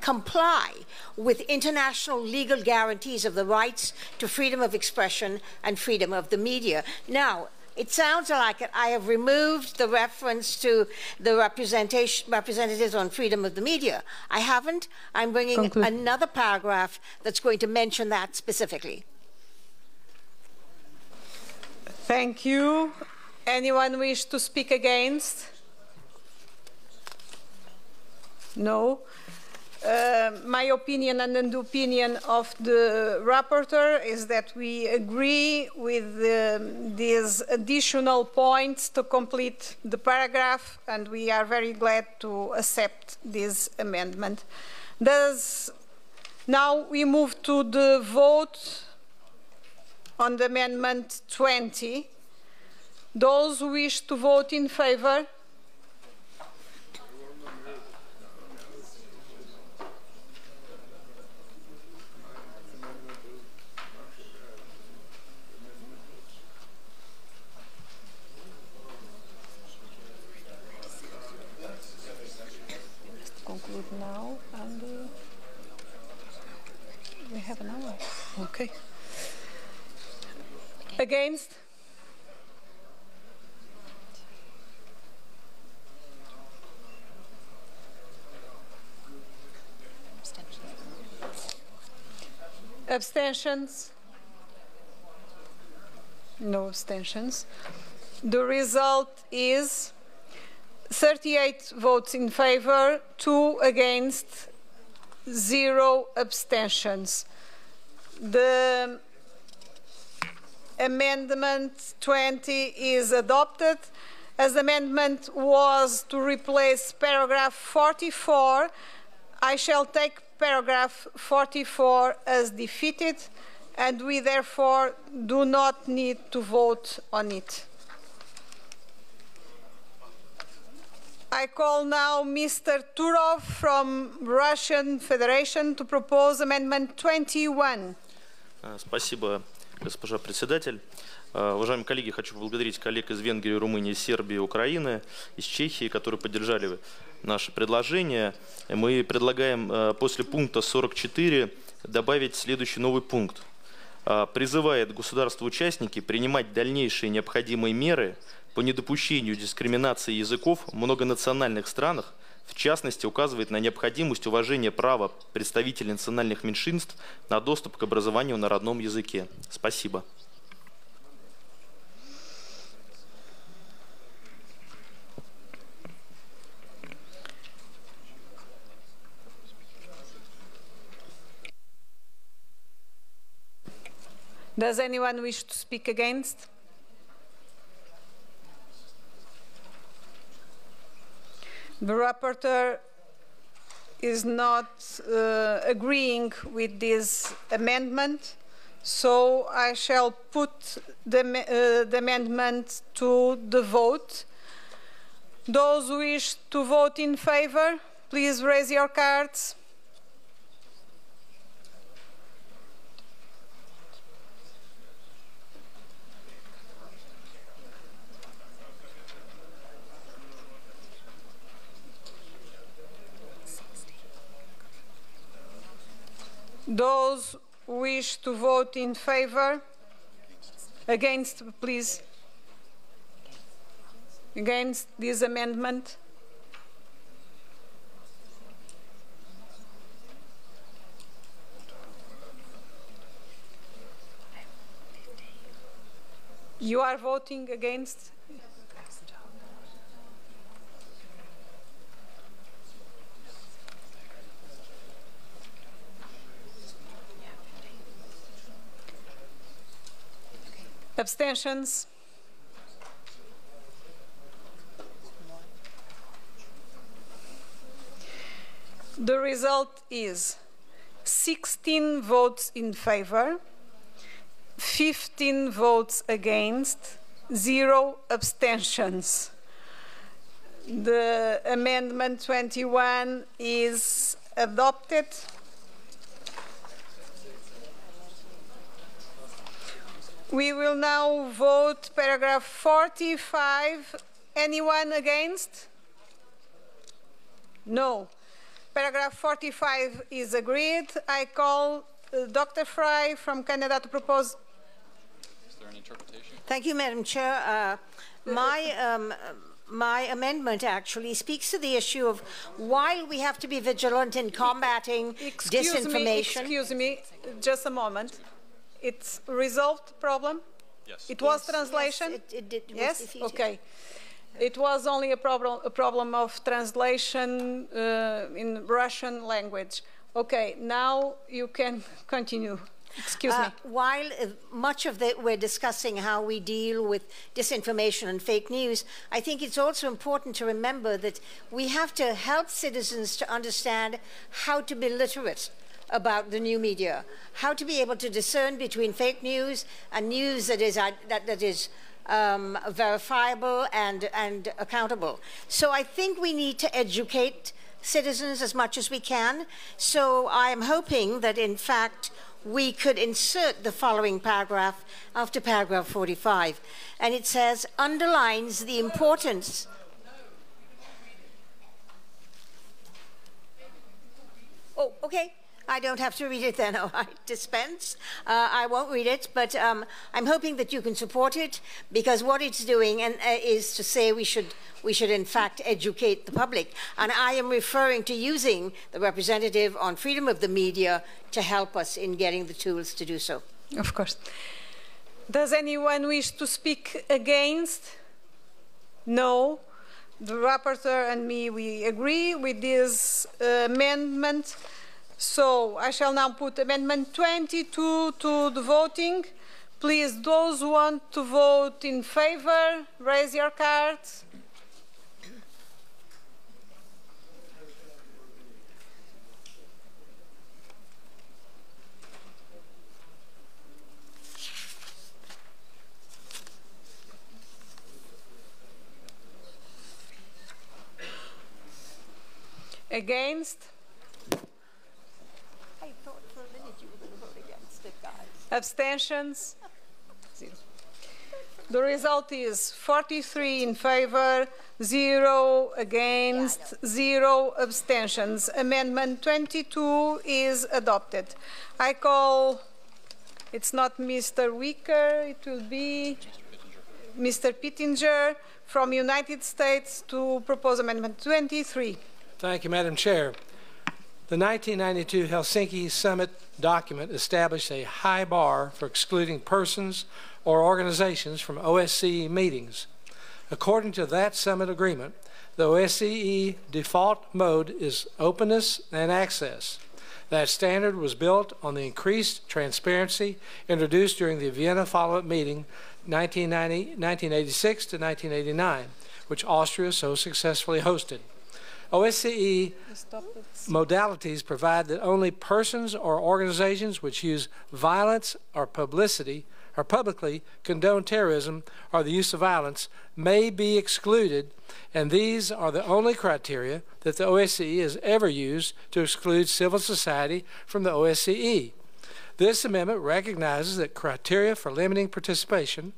comply with international legal guarantees of the rights to freedom of expression and freedom of the media. Now, it sounds like I have removed the reference to the representatives on freedom of the media. I haven't. I'm bringing another paragraph that's going to mention that specifically. Thank you. Anyone wish to speak against? No. My opinion and the opinion of the rapporteur is that we agree with these additional points to complete the paragraph, and we are very glad to accept this amendment. Now we move to the vote on the amendment 20. Those who wish to vote in favor? Conclude now, and we have an hour. Okay. Against? Abstentions? No abstentions. The result is 38 votes in favor, 2 against, 0 abstentions. The amendment 20 is adopted. As the amendment was to replace paragraph 44, I shall take paragraph 44 as defeated, and we therefore do not need to vote on it. I call now Mr. Turov from Russian Federation to propose Amendment 21. Спасибо, госпожа председатель. Уважаемые коллеги, хочу поблагодарить коллег из Венгрии, Румынии, Сербии, Украины, из Чехии, которые поддержали наше предложение. Мы предлагаем после пункта 44 добавить следующий новый пункт. Призывает государства-участники принимать дальнейшие необходимые меры по недопущению дискриминации языков в многонациональных странах, в частности, указывает на необходимость уважения права представителей национальных меньшинств на доступ к образованию на родном языке. Спасибо. Does anyone wish to speak against? The rapporteur is not agreeing with this amendment, so I shall put the amendment to the vote. Those who wish to vote in favor, please raise your cards. Those who wish to vote in favor, against, please, against this amendment. You are voting against? Abstentions? The result is 16 votes in favor, 15 votes against, 0 abstentions. The Amendment 21 is adopted. We will now vote paragraph 45. Anyone against? No. Paragraph 45 is agreed. I call Dr. Fry from Canada to propose. Is there an interpretation? Thank you, Madam Chair. My amendment actually speaks to the issue of while we have to be vigilant in combating disinformation. Excuse me, just a moment. It's resolved problem? Yes. It was translation? Yes, it did. Yes? Defeated. Okay. It was only a problem of translation in Russian language. Okay, now you can continue. Excuse me. While much of we're discussing how we deal with disinformation and fake news, I think it's also important to remember that we have to help citizens to understand how to be literate about the new media, how to be able to discern between fake news and news that is verifiable and accountable. So I think we need to educate citizens as much as we can. So I am hoping that, in fact, we could insert the following paragraph after paragraph 45. And it says, underlines the importance. Oh, okay. I don't have to read it then. I dispense. I won't read it, but I'm hoping that you can support it, because what it's doing is to say we should in fact educate the public. And I am referring to using the representative on freedom of the media to help us in getting the tools to do so. Of course. Does anyone wish to speak against? No. The rapporteur and me, we agree with this amendment. So I shall now put Amendment 22 to the voting. Please, those who want to vote in favor, raise your cards. Against? I thought for a minute you were going to vote against it, guys. Abstentions? 0. The result is 43 in favor, 0 against, 0 abstentions. Amendment 22 is adopted. I call, it's not Mr. Wicker, it will be Mr. Pittenger from United States to propose Amendment 23. Thank you, Madam Chair. The 1992 Helsinki Summit document established a high bar for excluding persons or organizations from OSCE meetings. According to that summit agreement, the OSCE default mode is openness and access. That standard was built on the increased transparency introduced during the Vienna follow-up meeting 1986 to 1989, which Austria so successfully hosted. OSCE modalities provide that only persons or organizations which use violence or publicly condone terrorism or the use of violence may be excluded, and these are the only criteria that the OSCE has ever used to exclude civil society from the OSCE. This amendment recognizes that criteria for limiting participation,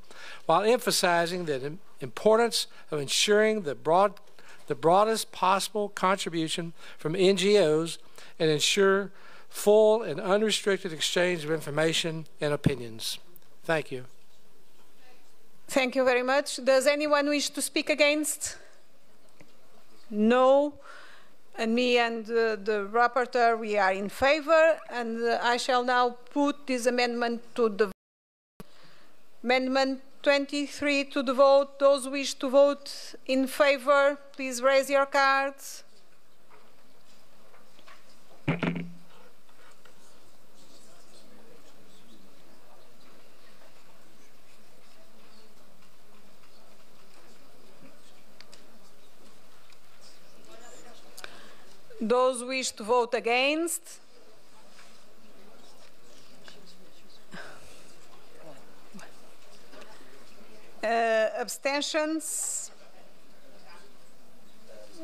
while emphasizing the importance of ensuring the broadest possible contribution from NGOs and ensure full and unrestricted exchange of information and opinions. Thank you. Thank you very much. Does anyone wish to speak against? No. And me and the rapporteur, we are in favor, and I shall now put this amendment to the vote. Amendment 23 to the vote. Those who wish to vote in favor, please raise your cards. Those who wish to vote against? Abstentions?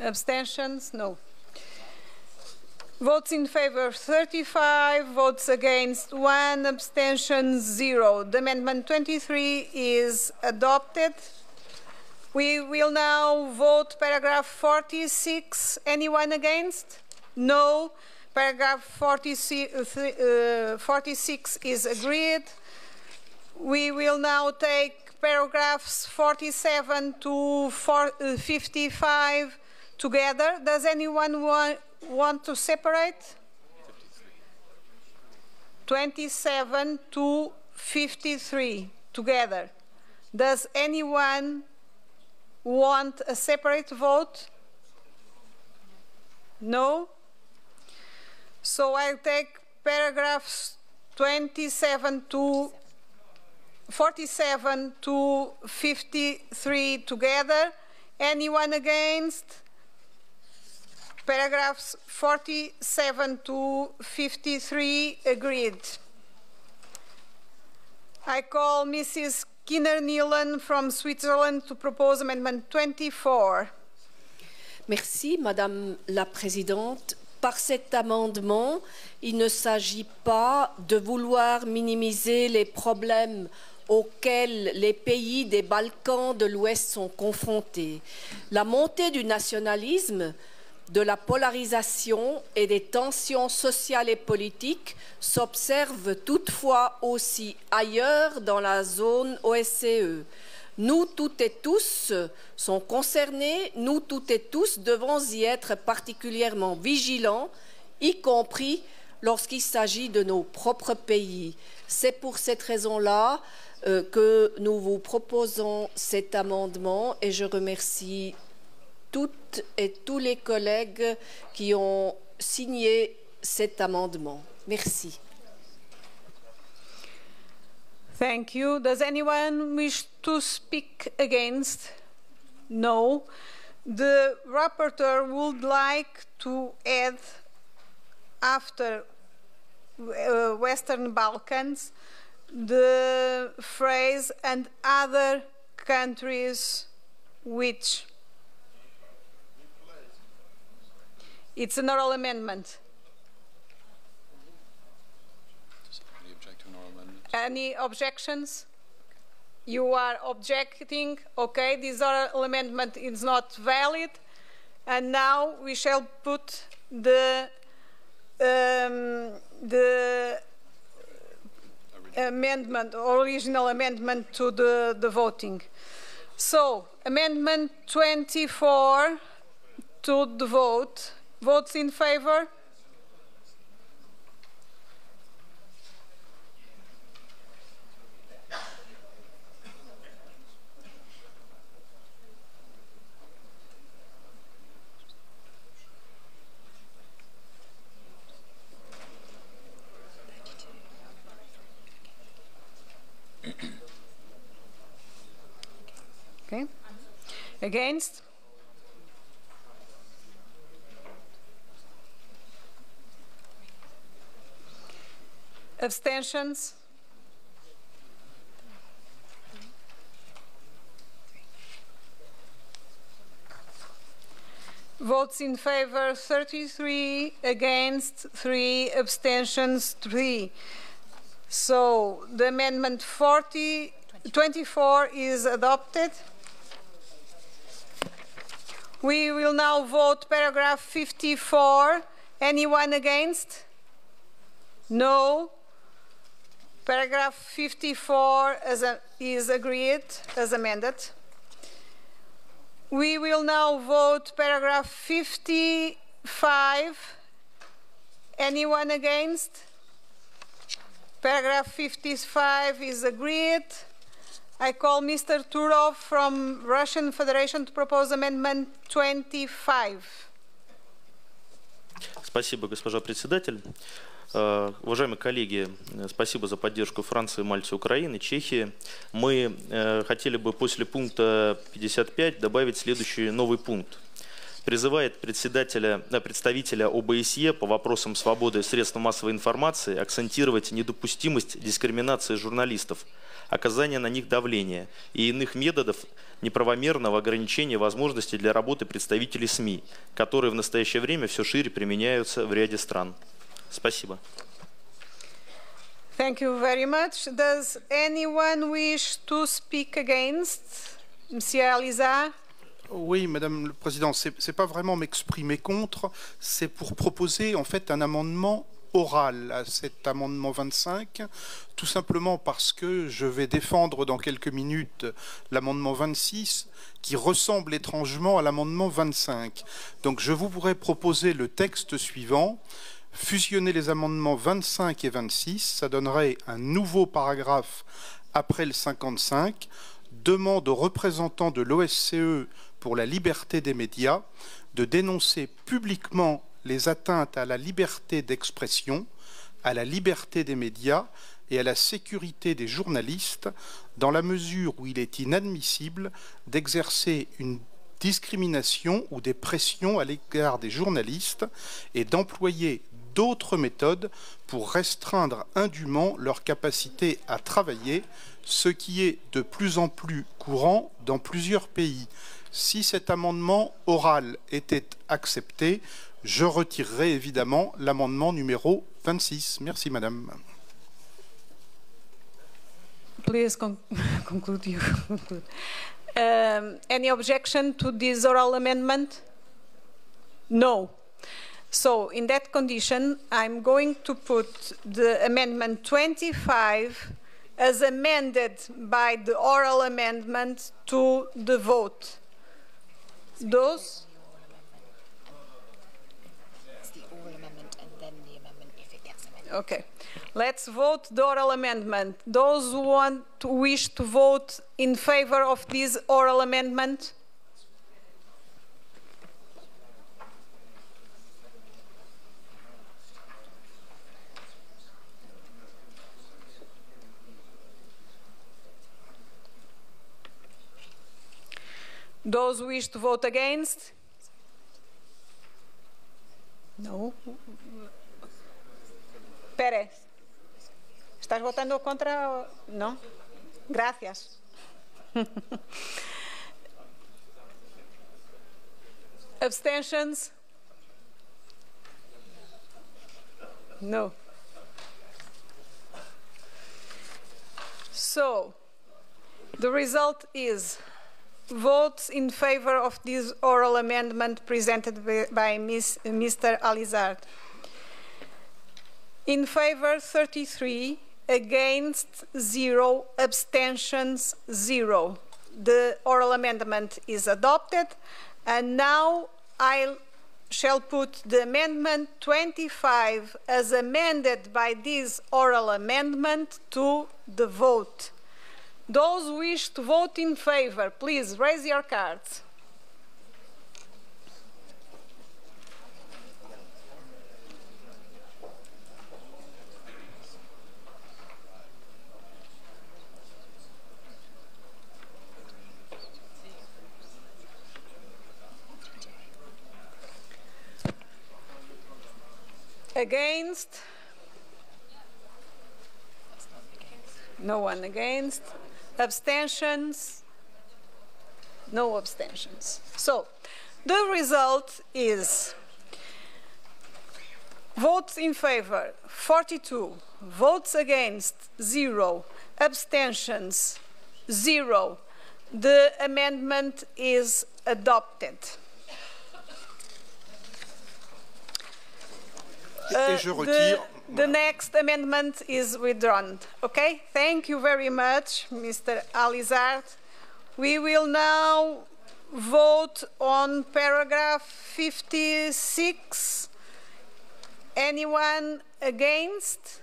Abstentions? No. Votes in favor 35, votes against 1, abstentions 0. The amendment 23 is adopted. We will now vote paragraph 46. Anyone against? No. Paragraph 46 is agreed. We will now take paragraphs 47 to 55 together. Does anyone want to separate? 27 to 53 together. Does anyone want a separate vote? No? So I'll take paragraphs 47 to 47 to 53 together. Anyone against? Paragraphs 47 to 53 agreed. I call Mrs. Kinner-Nealon from Switzerland to propose amendment 24. Merci, Madame la Présidente. Par cet amendement, il ne s'agit pas de vouloir minimiser les problèmes auxquels les pays des Balkans de l'Ouest sont confrontés. La montée du nationalisme, de la polarisation et des tensions sociales et politiques s'observent toutefois aussi ailleurs dans la zone OSCE. Nous toutes et tous sont concernés, nous toutes et tous devons y être particulièrement vigilants, y compris lorsqu'il s'agit de nos propres pays. C'est pour cette raison-là que nous vous proposons cet amendement et je remercie toutes et tous les collègues qui ont signé cet amendement. Merci. Thank you. Does anyone wish to speak against? No. The rapporteur would like to add, after Western Balkans, the phrase "and other countries which." It's an oral amendment. Does anybody object to an oral amendment? Any objections? You are objecting. Okay, this oral amendment is not valid. And now we shall put the amendment, original amendment to the voting. So, amendment 24 to the vote. Votes in favor? Okay. Against? Abstentions? Votes in favor 33, against 3, abstentions 3. So the amendment 24 is adopted. We will now vote paragraph 54. Anyone against? No. Paragraph 54 is agreed as amended. We will now vote paragraph 55. Anyone against? Paragraph 55 is agreed. I call Mr. Turov from Russian Federation to propose amendment 25. Спасибо, госпожа председатель. Уважаемые коллеги, спасибо за поддержку Франции, Мальты, Украины, Чехии. Мы хотели бы после пункта 55 добавить следующий новый пункт. Призывает представителя ОБСЕ по вопросам свободы средств массовой информации акцентировать недопустимость дискриминации журналистов, оказания на них давления и иных методов неправомерного ограничения возможностей для работы представителей СМИ, которые в настоящее время все шире применяются в ряде стран. Спасибо. Thank you very much. Does anyone wish to speak against? Monsieur Alisa? Oui, Madame le Président, c'est pas vraiment m'exprimer contre, c'est pour proposer en fait un amendement oral à cet amendement 25, tout simplement parce que je vais défendre dans quelques minutes l'amendement 26 qui ressemble étrangement à l'amendement 25. Donc je vous pourrais proposer le texte suivant. Fusionner les amendements 25 et 26, ça donnerait un nouveau paragraphe après le 55, demande aux représentants de l'OSCE pour la liberté des médias de dénoncer publiquement les atteintes à la liberté d'expression, à la liberté des médias et à la sécurité des journalistes, dans la mesure où il est inadmissible d'exercer une discrimination ou des pressions à l'égard des journalistes et d'employer d'autres méthodes pour restreindre indûment leur capacité à travailler, ce qui est de plus en plus courant dans plusieurs pays. Si cet amendement oral était accepté, je retirerai évidemment l'amendement numéro 26. Merci, Madame. Please conclude. Any objection to this oral amendment? No. So, in that condition, I'm going to put the amendment 25 as amended by the oral amendment to the vote. Those? It's the oral amendment and then the amendment if it gets amended. Okay. Let's vote the oral amendment. Those who wish to vote in favor of this oral amendment? Those who wish to vote against? No. Pérez, ¿estás votando contra? No. Gracias. Abstentions? No. So, the result is votes in favor of this oral amendment presented by Mr. Alizard. In favor, 33, against 0, abstentions 0. The oral amendment is adopted, and now I shall put the amendment 25 as amended by this oral amendment to the vote. Those who wish to vote in favor, please raise your cards. Against? No one against. Abstentions? No abstentions. So, the result is votes in favor 42, votes against 0, abstentions 0. The amendment is adopted. The next amendment is withdrawn. Okay, thank you very much, Mr. Alizard. We will now vote on paragraph 56. Anyone against?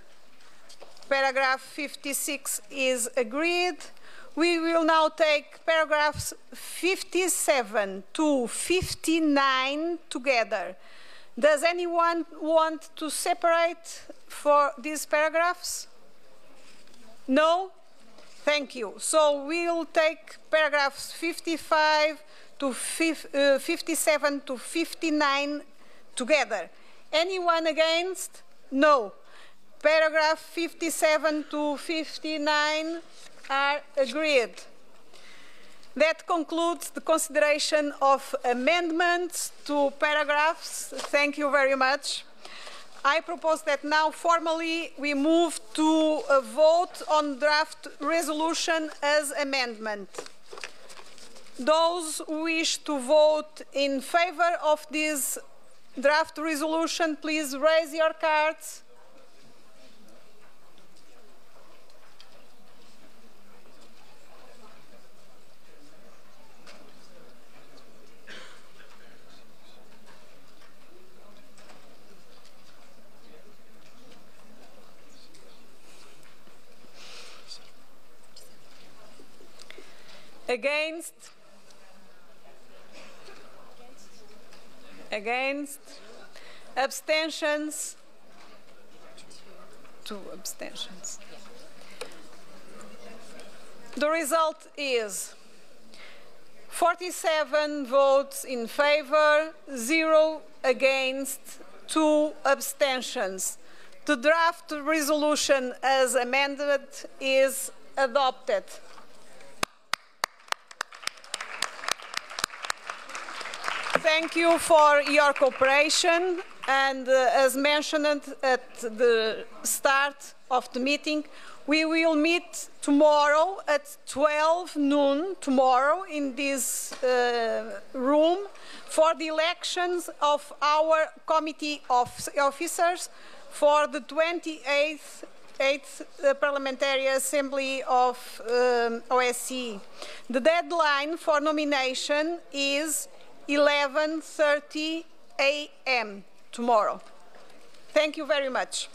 Paragraph 56 is agreed. We will now take paragraphs 57 to 59 together. Does anyone want to separate for these paragraphs? No? Thank you. So we'll take paragraphs 55 to 57 to 59 together. Anyone against? No. Paragraph 57 to 59 are agreed. That concludes the consideration of amendments to paragraphs. Thank you very much. I propose that now formally we move to a vote on draft resolution as amendment. Those who wish to vote in favor of this draft resolution, please raise your cards. Against? Against? Abstentions? 2 abstentions. The result is 47 votes in favor, 0 against, 2 abstentions. The draft resolution as amended is adopted. Thank you for your cooperation, and as mentioned at the start of the meeting, we will meet tomorrow at 12 noon tomorrow in this room for the elections of our committee of officers for the 28th Parliamentary Assembly of OSCE. The deadline for nomination is 11:30 a.m. tomorrow. Thank you very much.